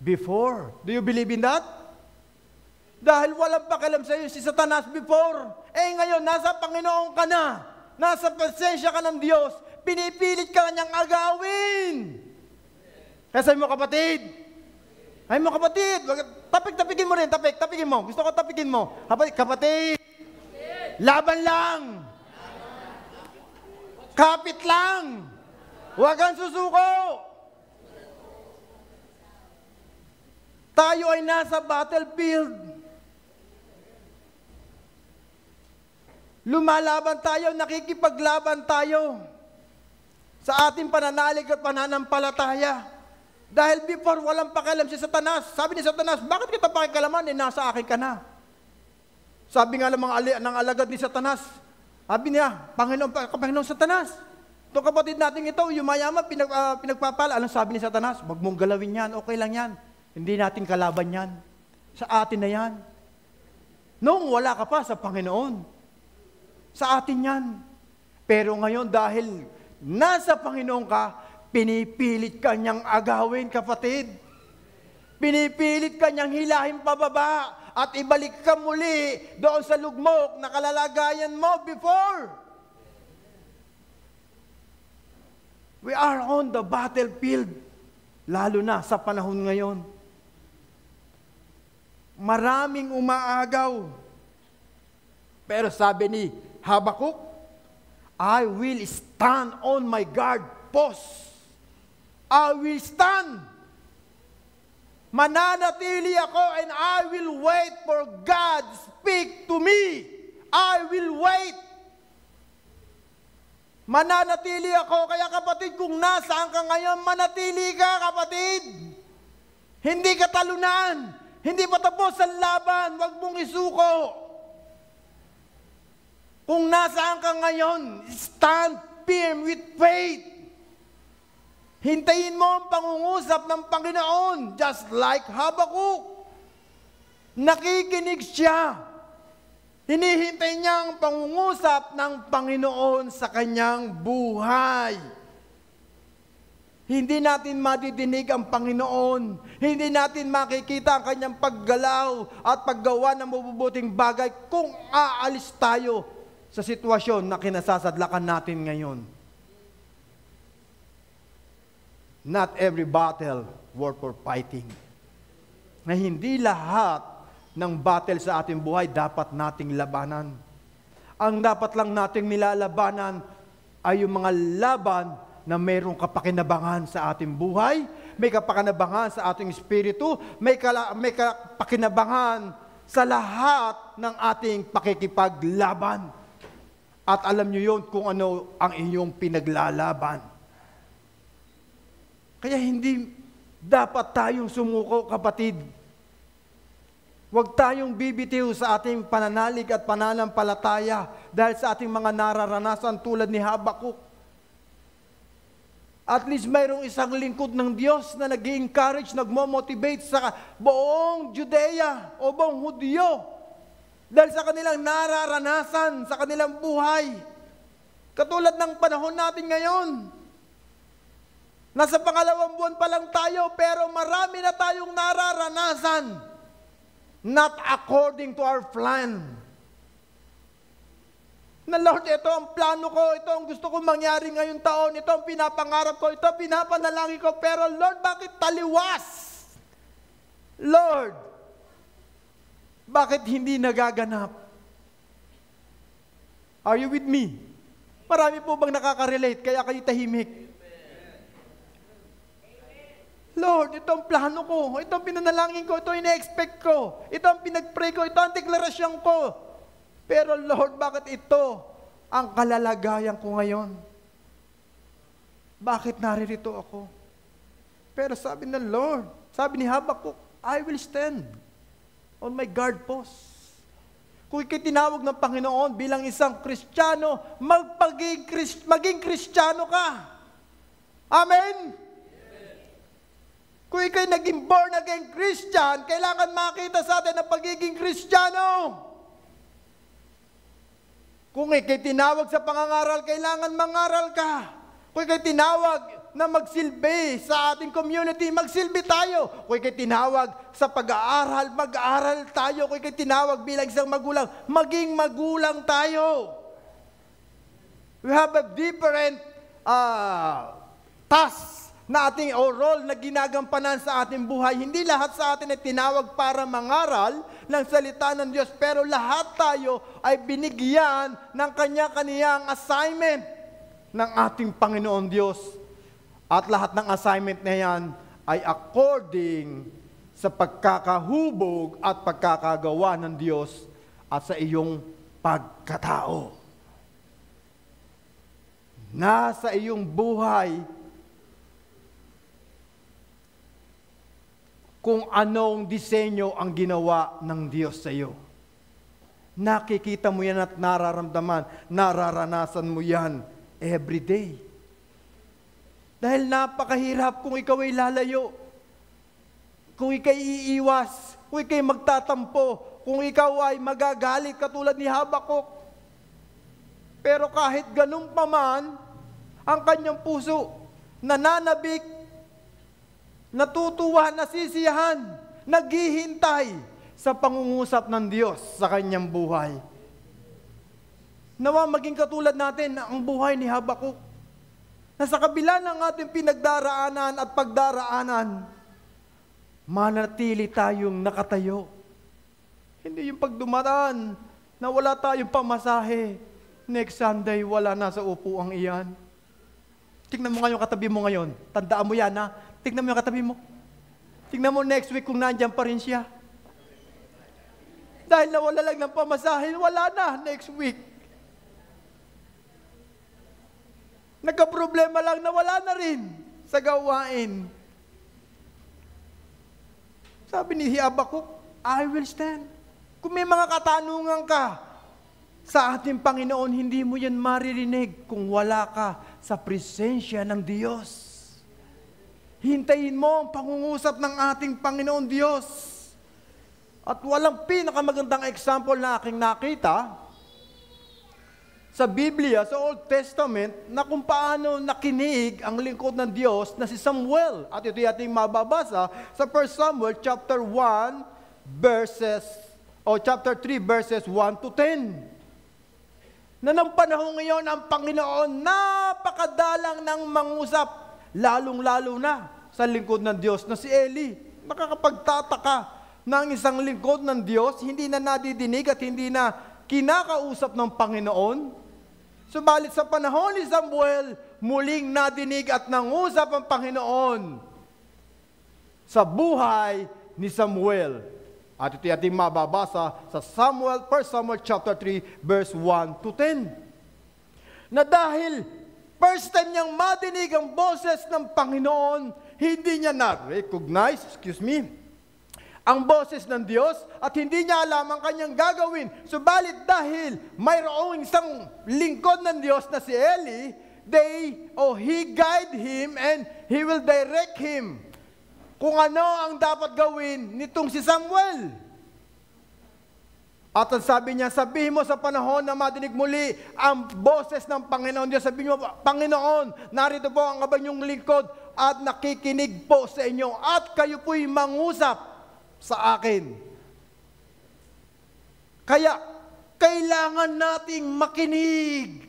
Before. Do you believe in that? Dahil walang pakialam sa iyo si Satanas before. Ngayon, nasa Panginoon ka na. Nasa presensya ka ng Diyos. Pinipilit ka niyang agawin. Kaya sabi mo, kapatid, tapikin mo rin, tapikin mo. Gusto ko tapikin mo. Kapatid, laban lang. Kapit lang. Huwag kang susuko. Tayo ay nasa battlefield. Lumalaban tayo, nakikipaglaban tayo sa ating pananalig at pananampalataya. Dahil before, walang pakialam si Satanas. Sabi ni Satanas, bakit kita pakikalaman? Nasa akin ka na. Sabi nga ng alagad ni Satanas, sabi niya, Panginoon Satanas, itong kapatid natin ito, yumayaman, pinagpapala. Anong sabi ni Satanas? Wag mong galawin yan, okay lang yan. Hindi natin kalaban yan. Sa atin na yan. Noong wala ka pa sa Panginoon, sa atin yan. Pero ngayon, dahil nasa Panginoon ka, pinipilit ka niyang agawin, kapatid. Pinipilit ka niyang hilahin pababa at ibalik ka muli doon sa lugmok na kalalagayan mo before. We are on the battlefield, lalo na sa panahon ngayon. Maraming umaagaw. Pero sabi ni Habakuk, I will stand on my guard post. I will stand. Mananatili ako and I will wait for God to speak to me. I will wait. Mananatili ako. Kaya kapatid, kung nasaan ka ngayon, manatili ka, kapatid. Hindi ka talunan. Hindi pa tapos ang laban. Huwag mong isuko. Kung nasaan ka ngayon, stand firm with faith. Hintayin mo ang pangungusap ng Panginoon, just like Habakuk. Nakikinig siya. Hinihintay niya ang pangungusap ng Panginoon sa kanyang buhay. Hindi natin madidinig ang Panginoon. Hindi natin makikita ang kanyang paggalaw at paggawa ng mabubuting bagay kung aalis tayo sa sitwasyon na kinasasadlakan natin ngayon. not every battle worth for fighting. Na hindi lahat ng battle sa ating buhay dapat nating labanan. Ang dapat lang nating nilalabanan ay yung mga laban na mayroong kapakinabangan sa ating buhay, may kapakinabangan sa ating espiritu, may kapakinabangan sa lahat ng ating pakikipaglaban. At alam nyo yun kung ano ang inyong pinaglalaban. Kaya hindi dapat tayong sumuko, kapatid. Huwag tayong bibitiw sa ating pananalig at pananampalataya dahil sa ating mga nararanasan tulad ni Habakuk. At least mayroong isang lingkod ng Diyos na nag-i-encourage, nagmo-motivate sa buong Judea o buong Hudyo dahil sa kanilang nararanasan, sa kanilang buhay. Katulad ng panahon natin ngayon. Nasa pangalawang buwan pa lang tayo pero marami na tayong nararanasan. Not according to our plan. Na Lord, ito ang plano ko, ito ang gusto kong mangyari ngayong taon, ito ang pinapangarap ko, ito ang pinapanalangin ko, pero Lord, bakit taliwas? Lord, bakit hindi nagaganap? Are you with me? Marami po bang nakaka-relate, kaya kayo tahimik? Lord, ito ang plano ko, ito ang pinanalangin ko, ito ang ina-expect ko, ito ang pinag-pray ko, ito ang deklarasyon ko. Pero Lord, bakit ito ang kalalagayan ko ngayon? Bakit naririto ako? Pero sabi ng Lord, sabi ni Habakuk, I will stand on my guard post. Kung ikay tinawag ng Panginoon bilang isang Kristiyano, maging Kristiyano ka. Amen? Kung ikay naging born again Christian, kailangan makita sa atin ang pagiging Kristiyano. Kung ikay tinawag sa pangangaral, kailangan mangaral ka. Kung ikay tinawag na magsilbi sa ating community, magsilbi tayo. Kung ikay tinawag sa pag-aaral, mag-aaral tayo. Kung ikay tinawag bilang isang magulang, maging magulang tayo. We have a different task na ating o role na ginagampanan sa ating buhay. Hindi lahat sa atin ay tinawag para mangaral ng salita ng Diyos, pero lahat tayo ay binigyan ng kanya-kaniyang assignment ng ating Panginoon Diyos. At lahat ng assignment na yan ay according sa pagkakahubog at pagkakagawa ng Diyos at sa iyong pagkatao. Nasa iyong buhay kung anong disenyo ang ginawa ng Diyos sa iyo. Nakikita mo yan at nararamdaman, nararanasan mo yan every day. Dahil napakahirap kung ikaw ay lalayo, kung ikaw iiwas, kung ikaw magtatampo, kung ikaw ay magagalit katulad ni Habakuk. Pero kahit ganun pa man, ang kanyang puso nananabik, natutuwa, nasisiyahan, naghihintay sa pangungusap ng Diyos sa kanyang buhay. Nawa maging katulad natin ang buhay ni Habakuk, na sa kabila ng ating pinagdaraanan at pagdaraanan, manatili tayong nakatayo. Hindi yung pagdumaraan na wala tayong pamasahe, next Sunday wala na sa upuang iyan. Tingnan mo nga yung katabi mo ngayon, tandaan mo yan ha. Tignan mo yung katabi mo. Tignan mo next week kung nandiyan pa rin siya. Dahil nawala lang ng pamasahin, wala na next week. Nagka-problema lang na wala na rin sa gawain. Sabi ni Habakuk, I will stand. Kung may mga katanungan ka sa ating Panginoon, hindi mo yan maririnig kung wala ka sa presensya ng Diyos. Hintayin mo ang pangungusap ng ating Panginoon Diyos. At walang pinakamagandang example na aking nakita sa Biblia, sa Old Testament, na kung paano nakinig ang lingkod ng Diyos na si Samuel. At ito ating mababasa sa 1 Samuel chapter 3 verses 1 to 10. Na ng panahon ngayon, ang Panginoon napakadalang ng mangusap. lalong-lalo na sa lingkod ng Diyos na si Eli. Nakakapagtataka na ang isang lingkod ng Diyos hindi na nadidinig at hindi na kinakausap ng Panginoon. Subalit sa panahon ni Samuel, muling nadinig at nangusap ang Panginoon sa buhay ni Samuel. At ito ating mababasa sa 1 Samuel chapter 3, verse 1 to 10. Na dahil first time niyang madinig ang boses ng Panginoon, hindi niya na-recognize, ang boses ng Diyos at hindi niya alam ang kanyang gagawin. Subalit dahil mayroong isang lingkod ng Diyos na si Eli, he guide him and he will direct him kung ano ang dapat gawin nitong si Samuel. At ang sabi niya, sabihin mo sa panahon na madinig muli ang boses ng Panginoon Diyos. Sabihin mo, Panginoon, narito po ang abang lingkod at nakikinig po sa inyo at kayo po'y mangusap sa akin. Kaya, kailangan nating makinig.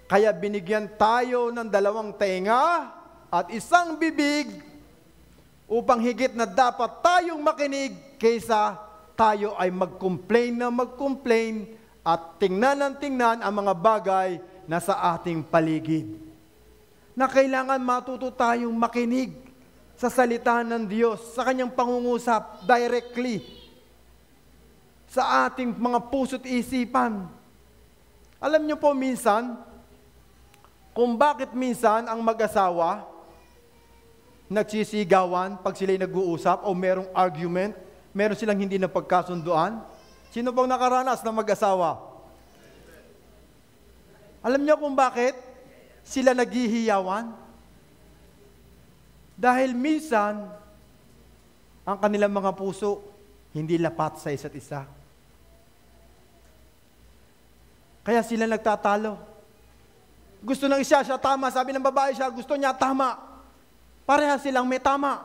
Kaya binigyan tayo ng 2 tenga at 1 bibig upang higit na dapat tayong makinig kaysa tayo ay mag-complain at tingnan ang mga bagay na sa ating paligid. Na kailangan matuto tayong makinig sa salita ng Diyos, sa kanyang pangungusap directly sa ating mga puso't isipan. Alam niyo po minsan, kung bakit minsan ang mag-asawa nagsisigawan pag sila'y nag-uusap o merong argument, meron silang hindi na pagkasunduan? Sino pong nakaranas na mag-asawa? Alam niyo kung bakit sila naghihiyawan? Dahil minsan, ang kanilang mga puso hindi lapat sa isa't isa. Kaya sila nagtatalo. Gusto ng isa, siya tama. Sabi ng babae siya, gusto niya tama. Pareha silang may tama.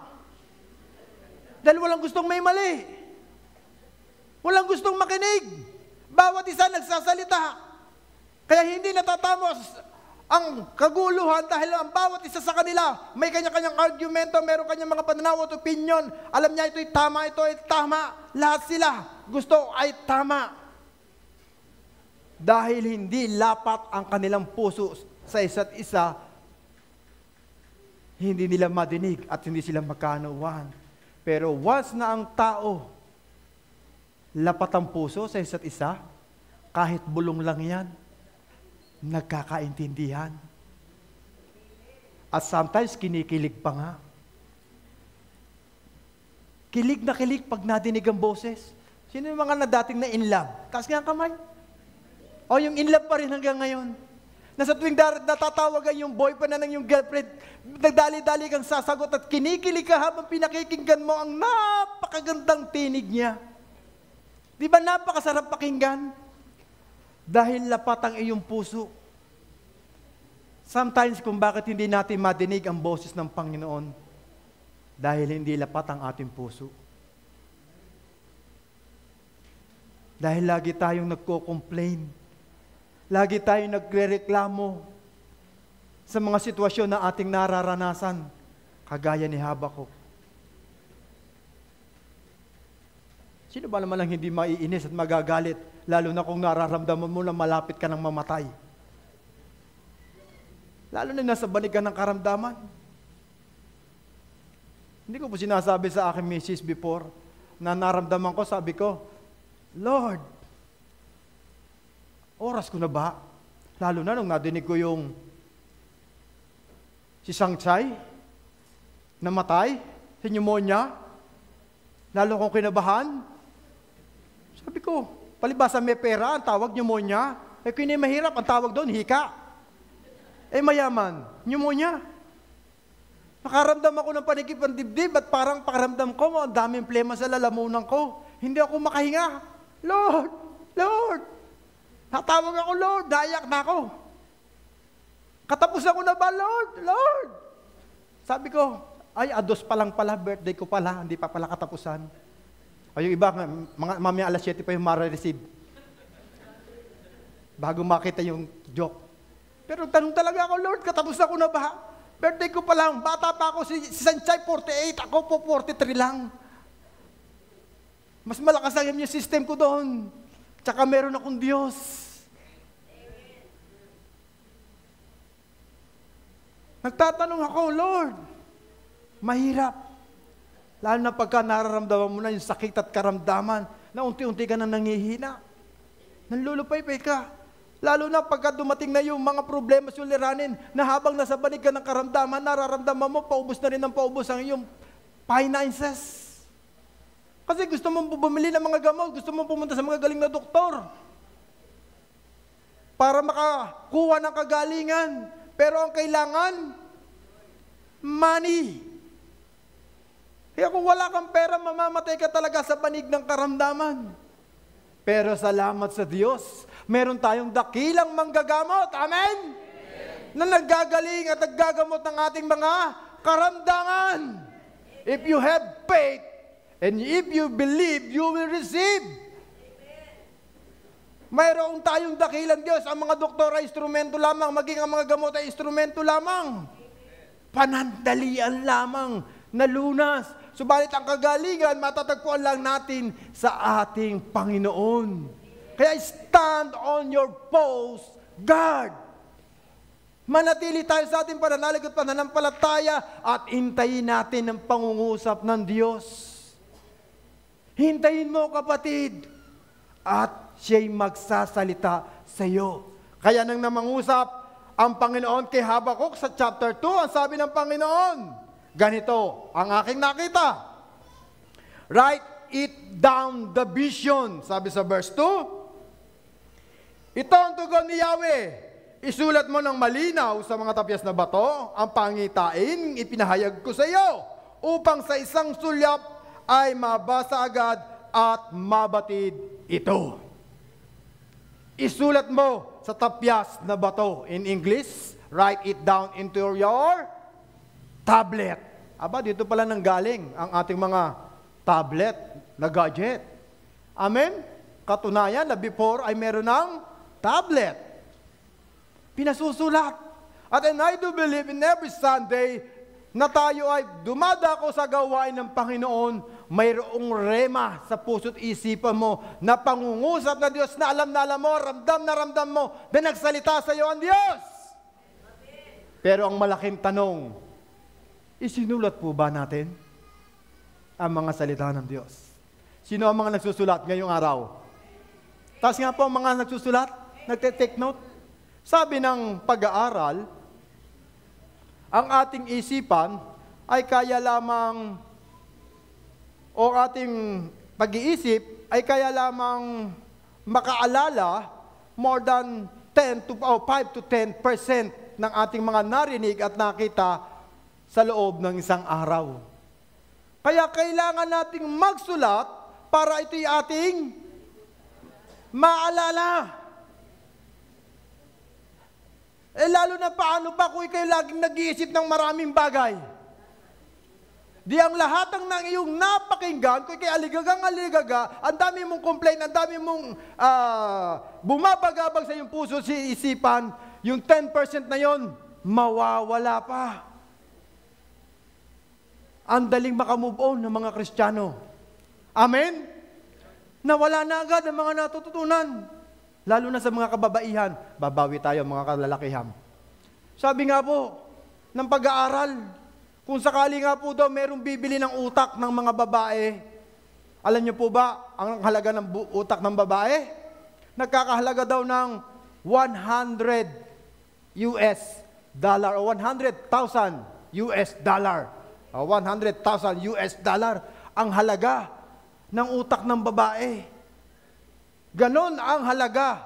Dahil walang gustong may mali. Walang gustong makinig. Bawat isa nagsasalita. Kaya hindi natatamos ang kaguluhan dahil ang bawat isa sa kanila may kanya-kanyang argumento, meron kanyang mga pananaw at opinion. Alam niya ito'y tama, ito ay tama. Lahat sila gusto ay tama. Dahil hindi lapat ang kanilang puso sa isa't isa, hindi nila madinig at hindi sila magkaunawaan. Pero once na ang tao lapat ang puso sa isa't isa, kahit bulong lang yan, nagkakaintindihan. At sometimes, kinikilig pa nga. Kilig na kilig pag nadinig ang boses. Sino yung mga dating na in love? Taas nga ang kamay. O yung in love pa rin hanggang ngayon. Na sa tuwing natatawagan yung boyfriend na yung girlfriend, nagdali-dali kang sasagot at kinikilig ka habang pinakikinggan mo ang napakagandang tinig niya. Di ba napakasarap pakinggan? Dahil lapat ang iyong puso. Sometimes kung bakit hindi natin madinig ang boses ng Panginoon, dahil hindi lapat ang ating puso. Dahil lagi tayong nagko-complain. Lagi tayong nagrereklamo sa mga sitwasyon na ating nararanasan, kagaya ni Habakuk. Sino ba naman ang hindi maiinis at magagalit, lalo na kung nararamdaman mo na malapit ka ng mamatay? Lalo na nasa banig ka ng karamdaman. Hindi ko po sinasabi sa aking misis before, na naramdaman ko, sabi ko, Lord, oras ko na ba? Lalo na nung nadinig ko yung si Sangchay, namatay sa pneumonia, lalo kong kinabahan. Sabi ko, palibasa may pera, ang tawag pneumonia. Eh kung hindi mahirap, ang tawag doon, hika. Eh mayaman, pneumonia. Nakaramdam ako ng panikip ng dibdib at parang pakaramdam ko, ang daming plema sa lalamunan ko. Hindi ako makahinga. Lord, Lord. Natawag ako, Lord, dayak na ako. Katapos ako na ba, Lord, Lord? Sabi ko, ay, ados pa lang pala, birthday ko pala, hindi pa pala katapusan. Ay, yung iba, mamaya alas 7 pa yung mara-receive. Bago makita yung joke. Pero tanong talaga ako, Lord, katapos ako na ba? Birthday ko pa lang, bata pa ako, si Sanchay 48, ako po 43 lang. Mas malakas ang immune system ko doon. Tsaka meron akong Diyos. Nagtatanong ako, Lord, mahirap. Lalo na pagka nararamdaman mo na yung sakit at karamdaman, na unti-unti ka na nangihina. Nanlulupay-pay ka. Lalo na pagka dumating na yung mga problema suliranin, na habang nasa banig ka ng karamdaman, nararamdaman mo, paubos na rin ng paubos ang iyong finances. Kasi gusto mong bumili ng mga gamot, gusto mong pumunta sa mga galing na doktor para makakuha ng kagalingan. Pero ang kailangan, money. Kaya kung wala kang pera, mamamatay ka talaga sa banig ng karamdaman. Pero salamat sa Diyos, meron tayong dakilang manggagamot. Amen? Na naggagaling at naggagamot ng ating mga karamdaman. If you have faith, and if you believe, you will receive. Mayroon tayong dakilang Diyos. Ang mga doktor ay instrumento lamang, maging ang mga gamot ay instrumento lamang. Panandalian lamang na lunas. Subalit ang kagalingan, matatagpuan lang natin sa ating Panginoon. Kaya stand on your post, guard. Manatili tayo sa ating pananalig at pananampalataya at hintayin natin ang pangungusap ng Diyos. Hintayin mo, kapatid, at siya'y magsasalita sa iyo. Kaya nang namangusap ang Panginoon kay Habakuk sa chapter 2, ang sabi ng Panginoon, ganito ang aking nakita. Write it down the vision, sabi sa verse 2. Ito ang tugon ni Yahweh. Isulat mo ng malinaw sa mga tapyas na bato ang pangitain, ipinahayag ko sa iyo, upang sa isang sulyap ay mabasa agad at mabatid ito. Isulat mo sa tapyas na bato. In English, write it down into your tablet. Aba, dito pala nang galing ang ating mga tablet na gadget. Amen? Katunayan na before ay meron ng tablet. Pinasusulat. At I do believe in every Sunday na tayo ay dumadako sa gawain ng Panginoon, mayroong rema sa puso't isipan mo na pangungusap na Diyos na alam mo, ramdam mo, na nagsalita sa iyo ang Diyos. Pero ang malaking tanong, isinulat po ba natin ang mga salita ng Diyos? Sino ang mga nagsusulat ngayong araw? Taas nga po ang mga nagsusulat, nagte-take note. Sabi ng pag-aaral, ang ating isipan ay kaya lamang, o ating pag-iisip ay kaya lamang makaalala more than 5 to 10% ng ating mga narinig at nakita sa loob ng isang araw. Kaya kailangan nating magsulat para ito'y ating maalala. Lalo na paano pa kung ikaw laging nag-iisip ng maraming bagay? Di ang lahat ng iyong napakinggan, kung ikaw aligagang-aligaga, ang dami mong complaint, ang dami mong bumabagabag sa iyong puso, sa isipan, yung 10% na yon, mawawala pa. Ang daling makamove on ng mga Kristiyano. Amen? Nawala na agad ang mga natututunan. Lalo na sa mga kababaihan, babawi tayo mga kalalakihan. Sabi nga po, ng pag-aaral, kung sakali nga po daw merong bibili ng utak ng mga babae, alam niyo po ba ang halaga ng utak ng babae? Nagkakahalaga daw ng $100 o $100,000 $100,000 ang halaga ng utak ng babae. Ganon ang halaga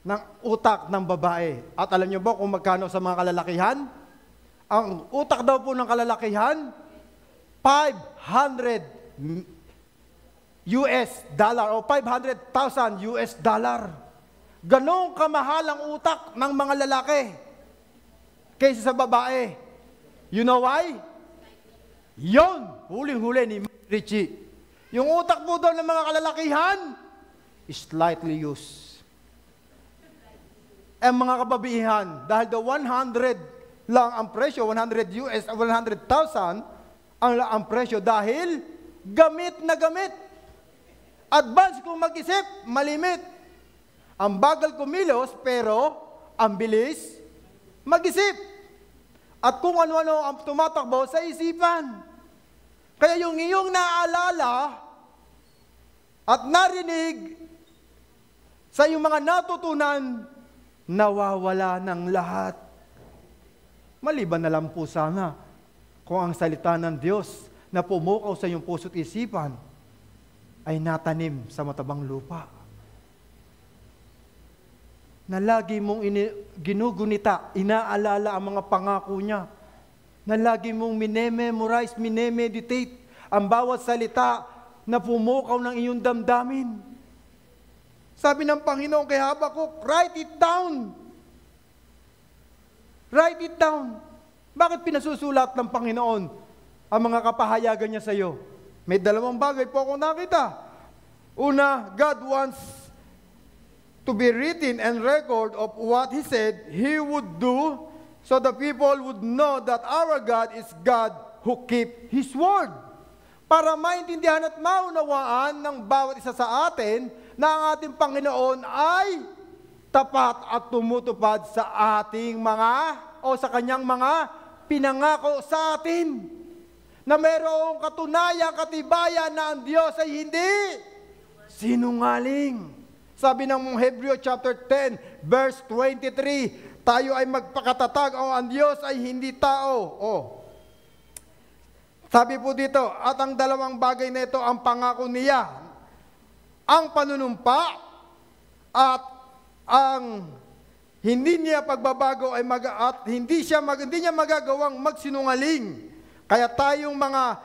ng utak ng babae. At alam niyo ba kung magkano sa mga kalalakihan? Ang utak daw po ng kalalakihan, $500 o $500,000. Ganong kamahal ang utak ng mga lalaki kaysa sa babae. You know why? Yon, huling-huli ni Richie. Yung utak po daw ng mga kalalakihan, slightly used. Ang mga kababaihan, dahil the $100 lang ang presyo, 100 US, 100,000 ang presyo dahil gamit na gamit. Advance kung mag-isip, malimit. Ang bagal kumilos, pero ang bilis mag-isip. At kung ano-ano ang tumatakbo sa isipan. Kaya yung iyong naalala at narinig sa iyong mga natutunan, nawawala ng lahat. Maliban na lang po sana kung ang salita ng Diyos na pumukaw sa iyong puso't isipan ay natanim sa matabang lupa. Na lagi mong ginugunita, inaalala ang mga pangako niya. Na lagi mong minememorize, minemeditate ang bawat salita na pumukaw ng iyong damdamin. Sabi ng Panginoon kay Habakuk, write it down. Write it down. Bakit pinasusulat ng Panginoon ang mga kapahayagan niya sa iyo? May dalawang bagay po akong nakita. Una, God wants to be written and record of what He said He would do so the people would know that our God is God who keep His word. Para maintindihan at maunawaan ng bawat isa sa atin na ang ating Panginoon ay tapat at tumutupad sa ating mga o sa kanyang mga pinangako sa atin. Na mayroong katunayan, katibayan na ang Diyos ay hindi sinungaling. Sabi ng Hebreo chapter 10, verse 23, tayo ay magpakatatag o ang Diyos ay hindi tao. Sabi po dito, at ang dalawang bagay na ito ang pangako niya. Ang panunumpa at ang hindi niya pagbabago ay hindi niya magagawang magsinungaling. Kaya tayong mga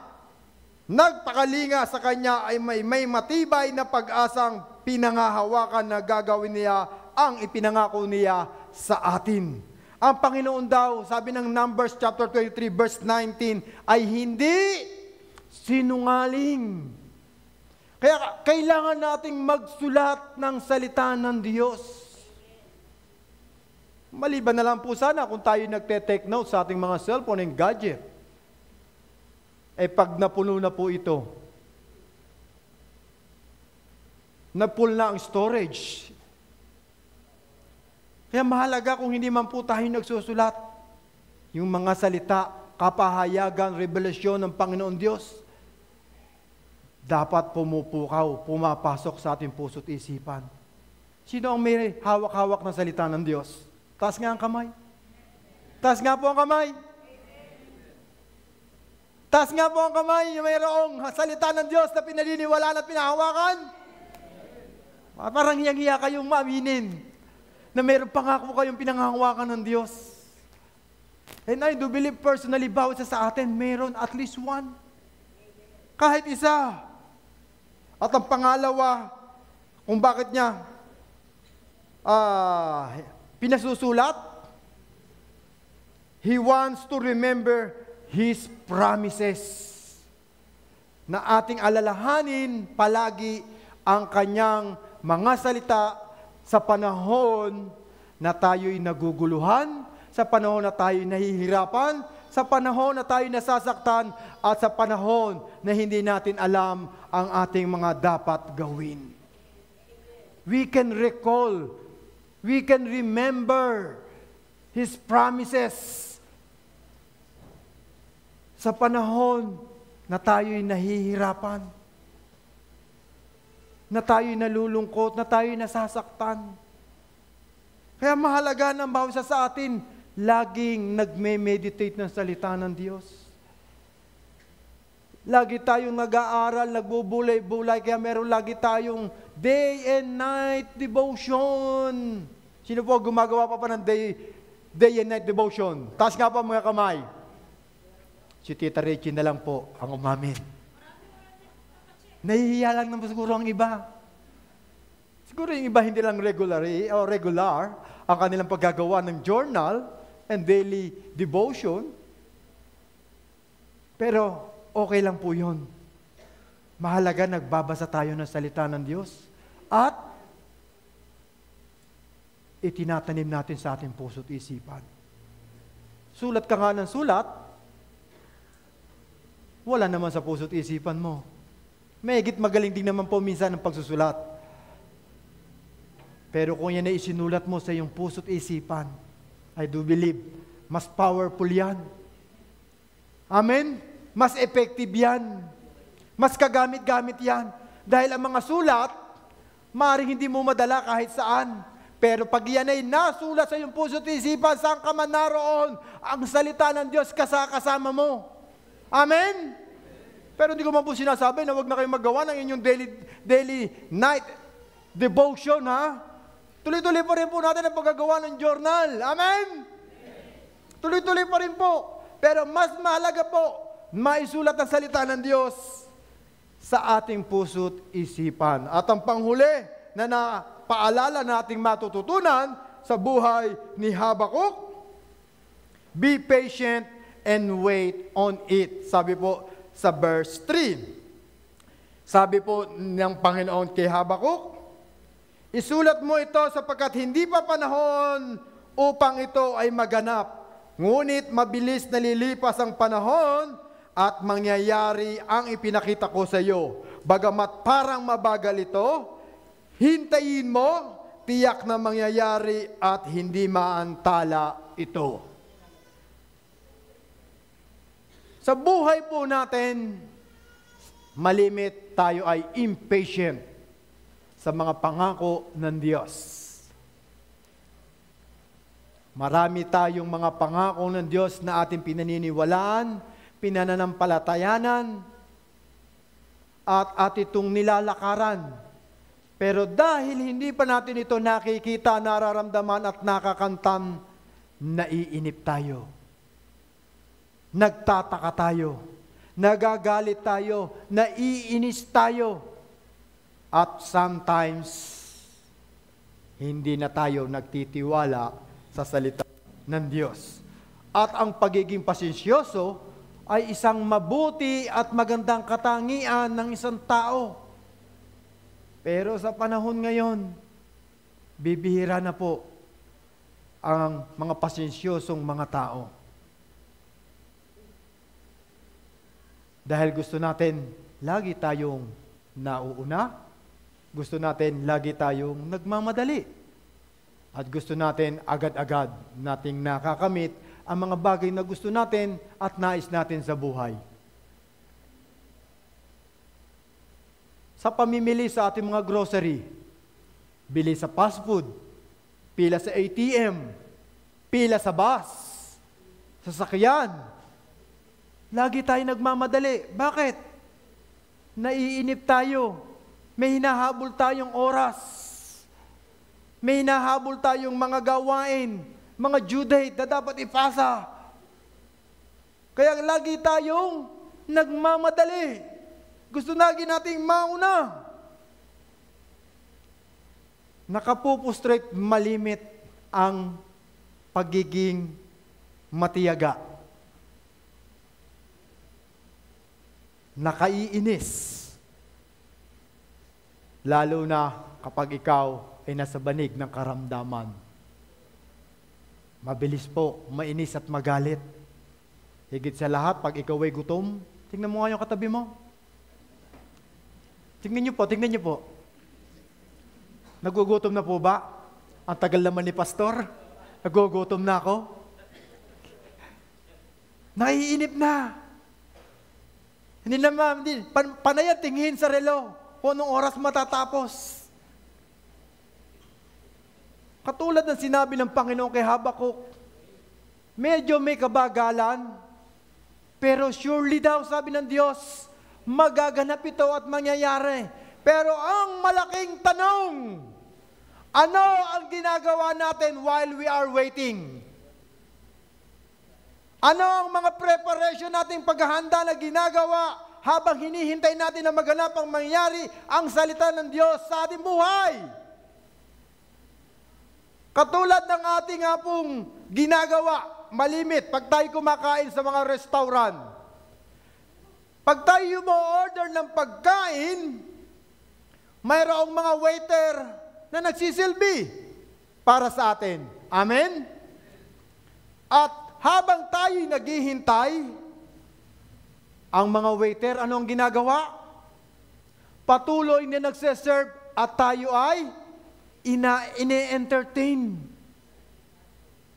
nagpakalinga sa Kanya ay may matibay na pag-asang pinangahawakan na gagawin niya ang ipinangako niya sa atin. Ang Panginoon daw, sabi ng Numbers chapter 23 verse 19, ay hindi sinungaling. Kaya kailangan nating magsulat ng salita ng Diyos. Maliban na lang po sana kung tayo nagte-take note sa ating mga cellphone and gadget. Pag napuno na po ito, na-full na ang storage. Kaya mahalaga kung hindi man po tayo nagsusulat, yung mga salita, kapahayagan, revelasyon ng Panginoon Diyos, dapat pumupukaw, pumapasok sa ating puso't isipan. Sino ang may hawak-hawak na salita ng Diyos? Taas nga ang kamay. Taas nga po ang kamay. Taas nga po ang kamay. Mayroong salita ng Diyos na pinaliniwalaan at pinahawakan. Parang hiyang-hiya kayong maaminin na mayroong pangako kayong pinanghahawakan ng Diyos. And I do believe personally, bawat isa sa atin, mayroon at least one. Kahit isa. At ang pangalawa, kung bakit niya pinasusulat, He wants to remember His promises. Na ating alalahanin palagi ang kanyang mga salita sa panahon na tayo'y naguguluhan, sa panahon na tayo'y nahihirapan, sa panahon na tayo'y nasasaktan, at sa panahon na hindi natin alam ang ating mga dapat gawin. We can recall, we can remember His promises sa panahon na tayo'y nahihirapan, na tayo'y nalulungkot, na tayo'y nasasaktan. Kaya mahalaga ng bawat isa sa atin, laging nagme-meditate ng salita ng Diyos. Lagi tayong nag-aaral, nagbubulay-bulay, kaya meron lagi tayong day and night devotion. Sino po gumagawa pa ng day and night devotion? Taas nga pa mga kamay. Si Tita Richie na lang po ang umamin. Nahihiya lang naman siguro ang iba. Siguro yung iba hindi lang regular ang kanilang paggagawa ng journal and daily devotion. Pero okay lang po yun. Mahalaga nagbabasa tayo ng salita ng Diyos at itinatanim natin sa ating puso't isipan. Sulat ka nga ng sulat, wala naman sa puso't isipan mo. Mahigit magaling din naman po minsan ang pagsusulat. Pero kung yan ay isinulat mo sa iyong puso't isipan, I do believe, mas powerful yan. Amen? Mas effective yan. Mas kagamit-gamit yan. Dahil ang mga sulat, maaaring hindi mo madala kahit saan. Pero pag yan ay nasulat sa iyong puso't isipan, saan ka man naroon, ang salita ng Diyos kasama mo. Amen? Pero hindi ko man po sinasabi na huwag na kayong magawa ng inyong daily night devotion, ha? Tuloy-tuloy pa rin po natin ang paggagawa ng journal. Amen? Tuloy-tuloy pa rin po. Pero mas mahalaga po, maisulat ang salita ng Diyos sa ating puso't isipan. At ang panghuli na napaalala nating matututunan sa buhay ni Habakuk, be patient and wait on it. Sabi po sa verse 3. Sabi po ng Panginoon kay Habakuk, isulat mo ito sapagkat hindi pa panahon upang ito ay maganap. Ngunit mabilis nalilipas ang panahon at mangyayari ang ipinakita ko sa iyo. Bagamat parang mabagal ito, hintayin mo, tiyak na mangyayari at hindi maantala ito. Sa buhay po natin, malimit tayo ay impatient sa mga pangako ng Diyos. Marami tayong mga pangako ng Diyos na ating pinaniniwalaan, pinananampalatayanan, at itong nilalakaran. Pero dahil hindi pa natin ito nakikita, nararamdaman at nakakantam, naiinip tayo. Nagtataka tayo, nagagalit tayo, naiinis tayo, at sometimes, hindi na tayo nagtitiwala sa salita ng Diyos. At ang pagiging pasensyoso ay isang mabuti at magandang katangian ng isang tao. Pero sa panahon ngayon, bibihira na po ang mga pasensyosong mga tao. Dahil gusto natin lagi tayong nauuna, gusto natin lagi tayong nagmamadali, at gusto natin agad-agad nating nakakamit ang mga bagay na gusto natin at nais natin sa buhay. Sa pamimili sa ating mga grocery, bili sa fast food, pila sa ATM, pila sa bus, sasakyan, lagi tayo nagmamadali. Bakit? Naiinip tayo. May hinahabol tayong oras. May hinahabol tayong mga gawain, mga due date na dapat ipasa. Kaya lagi tayong nagmamadali. Gusto nating mauna. Nakapupustrate, malimit ang pagiging matiyaga. Nakaiinis. Lalo na kapag ikaw ay nasa banig ng karamdaman. Mabilis po, mainis at magalit. Higit sa lahat, pag ikaw ay gutom, tingnan mo nga yung katabi mo. Tingnan niyo po. Nagugutom na po ba? Ang tagal naman ni Pastor. Nagugutom na ako. Naiinip na. Hindi naman, panay at tingin sa relo kung anong oras matatapos. Katulad ng sinabi ng Panginoon kay Habakuk, medyo may kabagalan, pero surely daw, sabi ng Diyos, magaganap ito at mangyayari. Pero ang malaking tanong, ano ang ginagawa natin while we are waiting? Ano ang mga preparation nating paghahanda na ginagawa habang hinihintay natin na maganap ang mangyari ang salita ng Diyos sa ating buhay? Katulad ng ating pong ginagawa, malimit, pag tayo kumakain sa mga restaurant. Pag tayo mo-order ng pagkain, mayroong mga waiter na nagsisilbi para sa atin. Amen? At habang tayo'y naghihintay, ang mga waiter, ano ang ginagawa? Patuloy na nagseserve at tayo ay ine-entertain.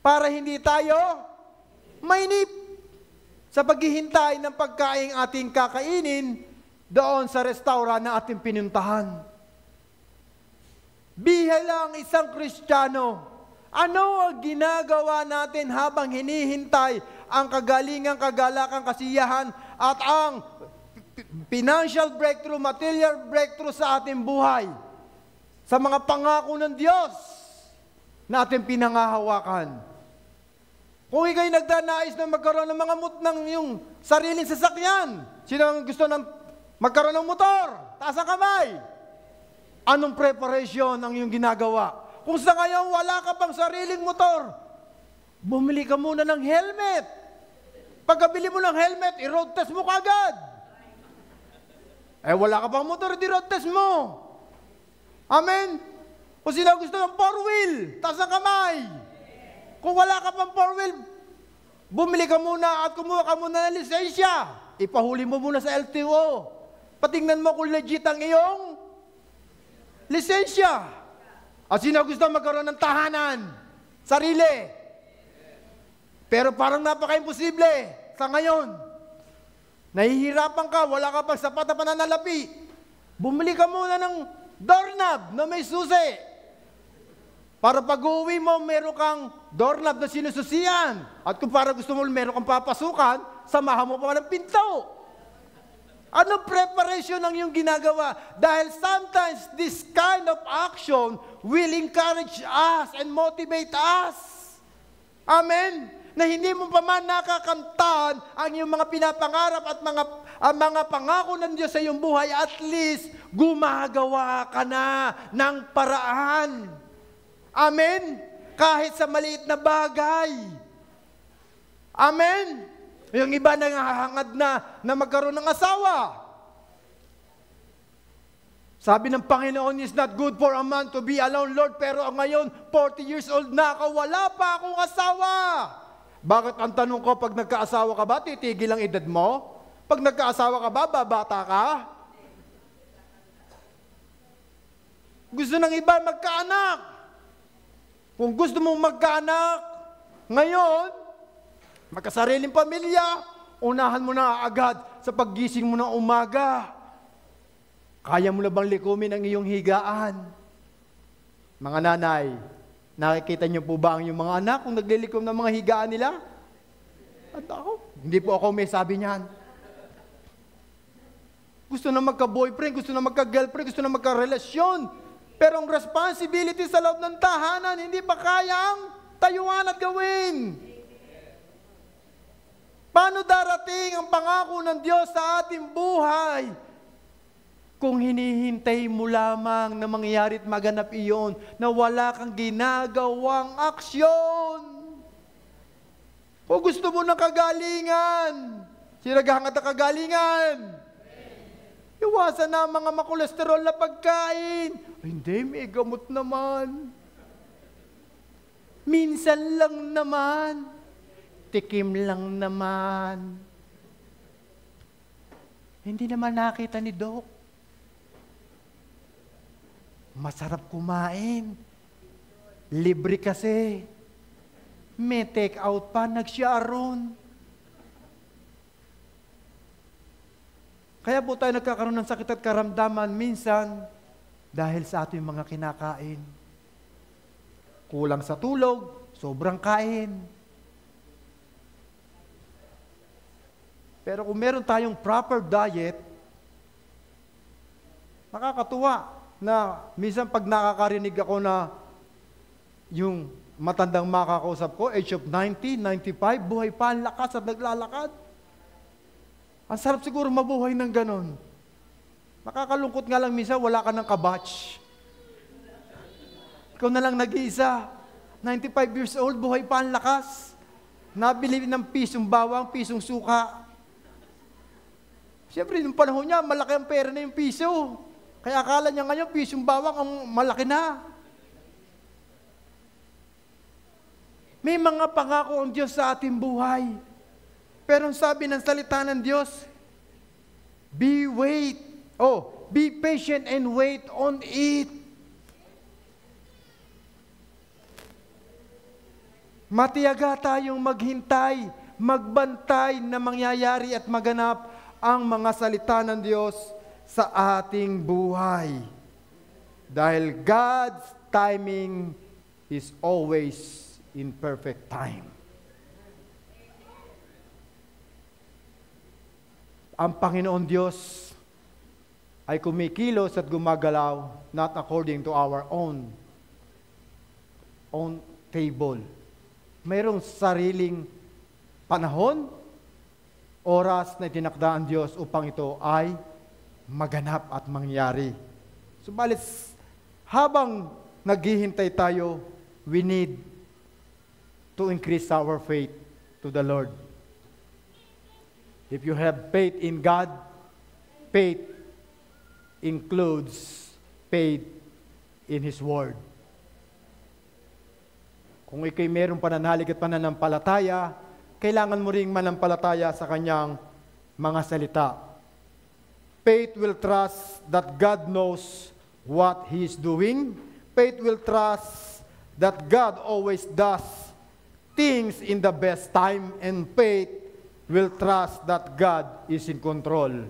Para hindi tayo mainip sa paghihintay ng pagkain ating kakainin doon sa restaurant na ating pinuntahan. Bilang isang Kristiyano, ano ang ginagawa natin habang hinihintay ang kagalingan, kagalakan, kasiyahan at ang financial breakthrough, material breakthrough sa ating buhay? Sa mga pangako ng Diyos na ating pinangahawakan. Kung ikaw'y nagdanais na magkaroon ng mga ng iyong sariling sasakyan, sino ang gusto ng magkaroon ng motor? Taas ang kamay. Anong preparation ang iyong ginagawa? Kung sa ngayon wala ka pang sariling motor, bumili ka muna ng helmet. Pagkabili mo ng helmet, i-road test mo kaagad. Wala ka pang motor, i-road test mo. Amen? Kung sila gusto ng 4-wheel, taas ang kamay. Kung wala ka pang 4-wheel, bumili ka muna at kumuha ka muna ng lisensya. Ipahuli mo muna sa LTO. Patingnan mo kung legit ang iyong lisensya. At sino gusto magkaroon ng tahanan? Sarili. Pero parang napaka-imposible sa ngayon. Nahihirapan ka, wala ka pang sapat na pananalapi. Bumili ka muna ng doorknob na may susi. Para pag-uwi mo, meron kang doorknob na sinususian. At kung para gusto mo, meron kang papasukan, samahan mo pa ng pinto. Anong preparation ang iyong ginagawa? Dahil sometimes this kind of action will encourage us and motivate us. Amen? Na hindi mo pa man nakakamtan ang iyong mga pinapangarap at mga pangako ng Diyos sa iyong buhay, at least gumagawa ka na ng paraan. Amen? Kahit sa maliit na bagay. Amen? Yung iba nangahangad na magkaroon ng asawa. Sabi ng Panginoon, it's not good for a man to be alone, Lord. Pero ngayon, 40 years old na ako, wala pa akong asawa. Bakit ang tanong ko, pag nagkaasawa ka ba, titigil ang edad mo? Pag nagkaasawa ka ba, babata ka? Gusto ng iba magkaanak. Kung gusto mong magkaanak, ngayon, magkasariling pamilya, unahan mo na agad sa paggising mo ng umaga. Kaya mo na bang likumin ang iyong higaan? Mga nanay, nakikita niyo po ba ang iyong mga anak kung naglilikom ng mga higaan nila? At ako, hindi po ako may sabi niyan. Gusto na magka-boyfriend, gusto na magka-girlfriend, gusto na magka-relasyon. Pero ang responsibility sa loob ng tahanan, hindi pa kayang tayuan at gawin. Paano darating ang pangako ng Diyos sa ating buhay kung hinihintay mo lamang na mangyari at maganap iyon na wala kang ginagawang aksyon? Kung gusto mo ng kagalingan, sinaghangad ang kagalingan. Iwasan na mga makolesterol na pagkain. Ay, hindi, may gamot naman. Minsan lang naman. Tikim lang naman. Hindi naman nakita ni Doc. Masarap kumain. Libre kasi. May take out pa, nag-sharon. Kaya po tayo nagkakaroon ng sakit at karamdaman minsan dahil sa ating mga kinakain. Kulang sa tulog, sobrang kain. Pero kung meron tayong proper diet, nakakatuwa na minsan pag nakakarinig ako na yung matandang makakausap ko, age of 90, 95, buhay pa, ang lakas at naglalakad. Ang sarap siguro mabuhay ng ganon. Nakakalungkot nga lang minsan, wala ka ng kabatch. Ikaw na lang nag-iisa, 95 years old, buhay pa, ang lakas. Nabili ng pisong bawang, pisong suka. Siyempre, nung panahon niya, malaki ang pera na yung piso. Kaya akala niya ngayon, pisong bawang ang malaki na. May mga pangako ang Diyos sa ating buhay. Pero ang sabi ng salita ng Diyos, be patient and wait on it. Matiyaga tayong maghintay, magbantay na mangyayari at maganap ang mga salita ng Diyos sa ating buhay. Dahil God's timing is always in perfect time. Ang Panginoon Diyos ay kumikilos at gumagalaw not according to our own table. Mayroong sariling panahon, oras na itinakda ang Diyos upang ito ay maganap at mangyari. Subalit, habang naghihintay tayo, we need to increase our faith to the Lord. If you have faith in God, faith includes faith in His Word. Kung ikay mayroong pananalig at pananampalataya, kailangan mo ring manampalataya sa Kanyang mga salita. Faith will trust that God knows what He is doing. Faith will trust that God always does things in the best time, and faith will trust that God is in control.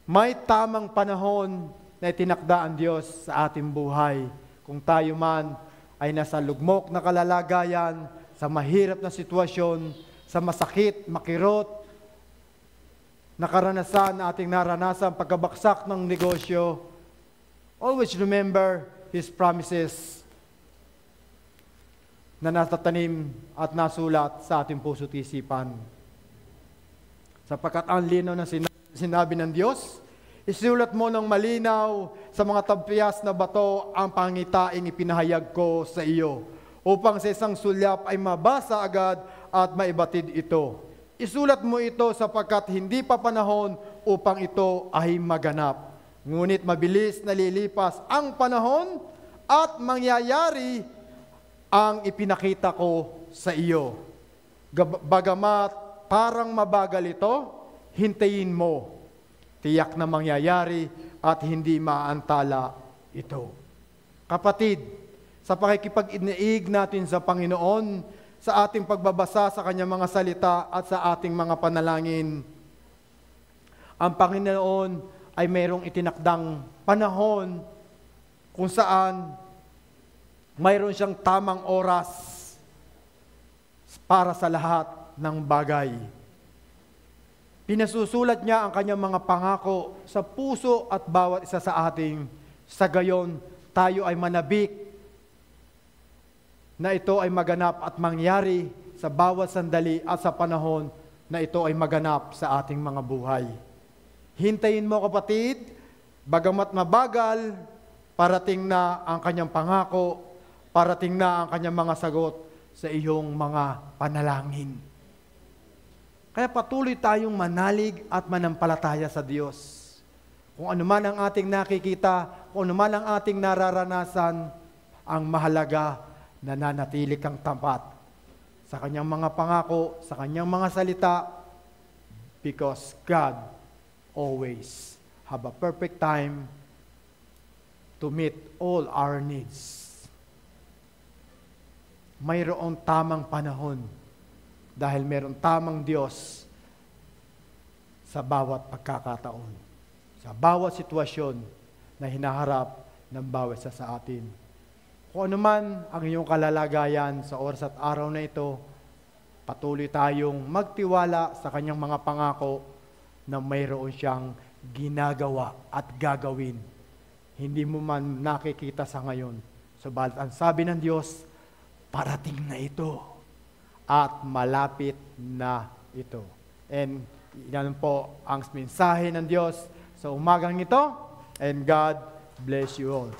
May tamang panahon na itinakda ang Diyos sa ating buhay. Kung tayo man ay nasa lugmok na kalalagayan, sa mahirap na sitwasyon, sa masakit, makirot, na karanasan na ating naranasan, pagkabaksak ng negosyo, always remember His promises na natatanim at nasulat sa ating puso't isipan. Sapagkat ang linaw na sinabi ng Diyos, isulat mo ng malinaw sa mga tampiyas na bato ang pangitaing ipinahayag ko sa iyo, upang sa isang sulyap ay mabasa agad at maibatid ito. Isulat mo ito sapagkat hindi pa panahon upang ito ay maganap. Ngunit mabilis nalilipas ang panahon at mangyayari ang ipinakita ko sa iyo. Bagamat parang mabagal ito, hintayin mo. Tiyak na mangyayari at hindi maantala ito. Kapatid, sa pakikipag-inaig natin sa Panginoon, sa ating pagbabasa sa Kanyang mga salita at sa ating mga panalangin, ang Panginoon ay mayroong itinakdang panahon kung saan mayroon siyang tamang oras para sa lahat ng bagay. Pinasusulat niya ang Kanyang mga pangako sa puso at bawat isa sa ating, sa gayon tayo ay manabik na ito ay maganap at mangyari sa bawat sandali at sa panahon na ito ay maganap sa ating mga buhay. Hintayin mo, kapatid, bagamat mabagal, parating na ang Kanyang pangako, parating na ang Kanyang mga sagot sa iyong mga panalangin. Kaya patuloy tayong manalig at manampalataya sa Diyos. Kung ano man ang ating nakikita, kung ano man ang ating nararanasan, ang mahalaga, nananatili kang tapat sa Kanyang mga pangako, sa Kanyang mga salita, because God always have a perfect time to meet all our needs. Mayroong tamang panahon dahil mayroong tamang Diyos sa bawat pagkakataon, sa bawat sitwasyon na hinaharap ng bawat isa sa atin. Kung ano man ang iyong kalalagayan sa oras at araw na ito, patuloy tayong magtiwala sa Kanyang mga pangako na mayroon siyang ginagawa at gagawin. Hindi mo man nakikita sa ngayon. Subalit ang sabi ng Diyos, parating na ito at malapit na ito. And yan po ang mensahe ng Diyos sa umagang ito. And God bless you all.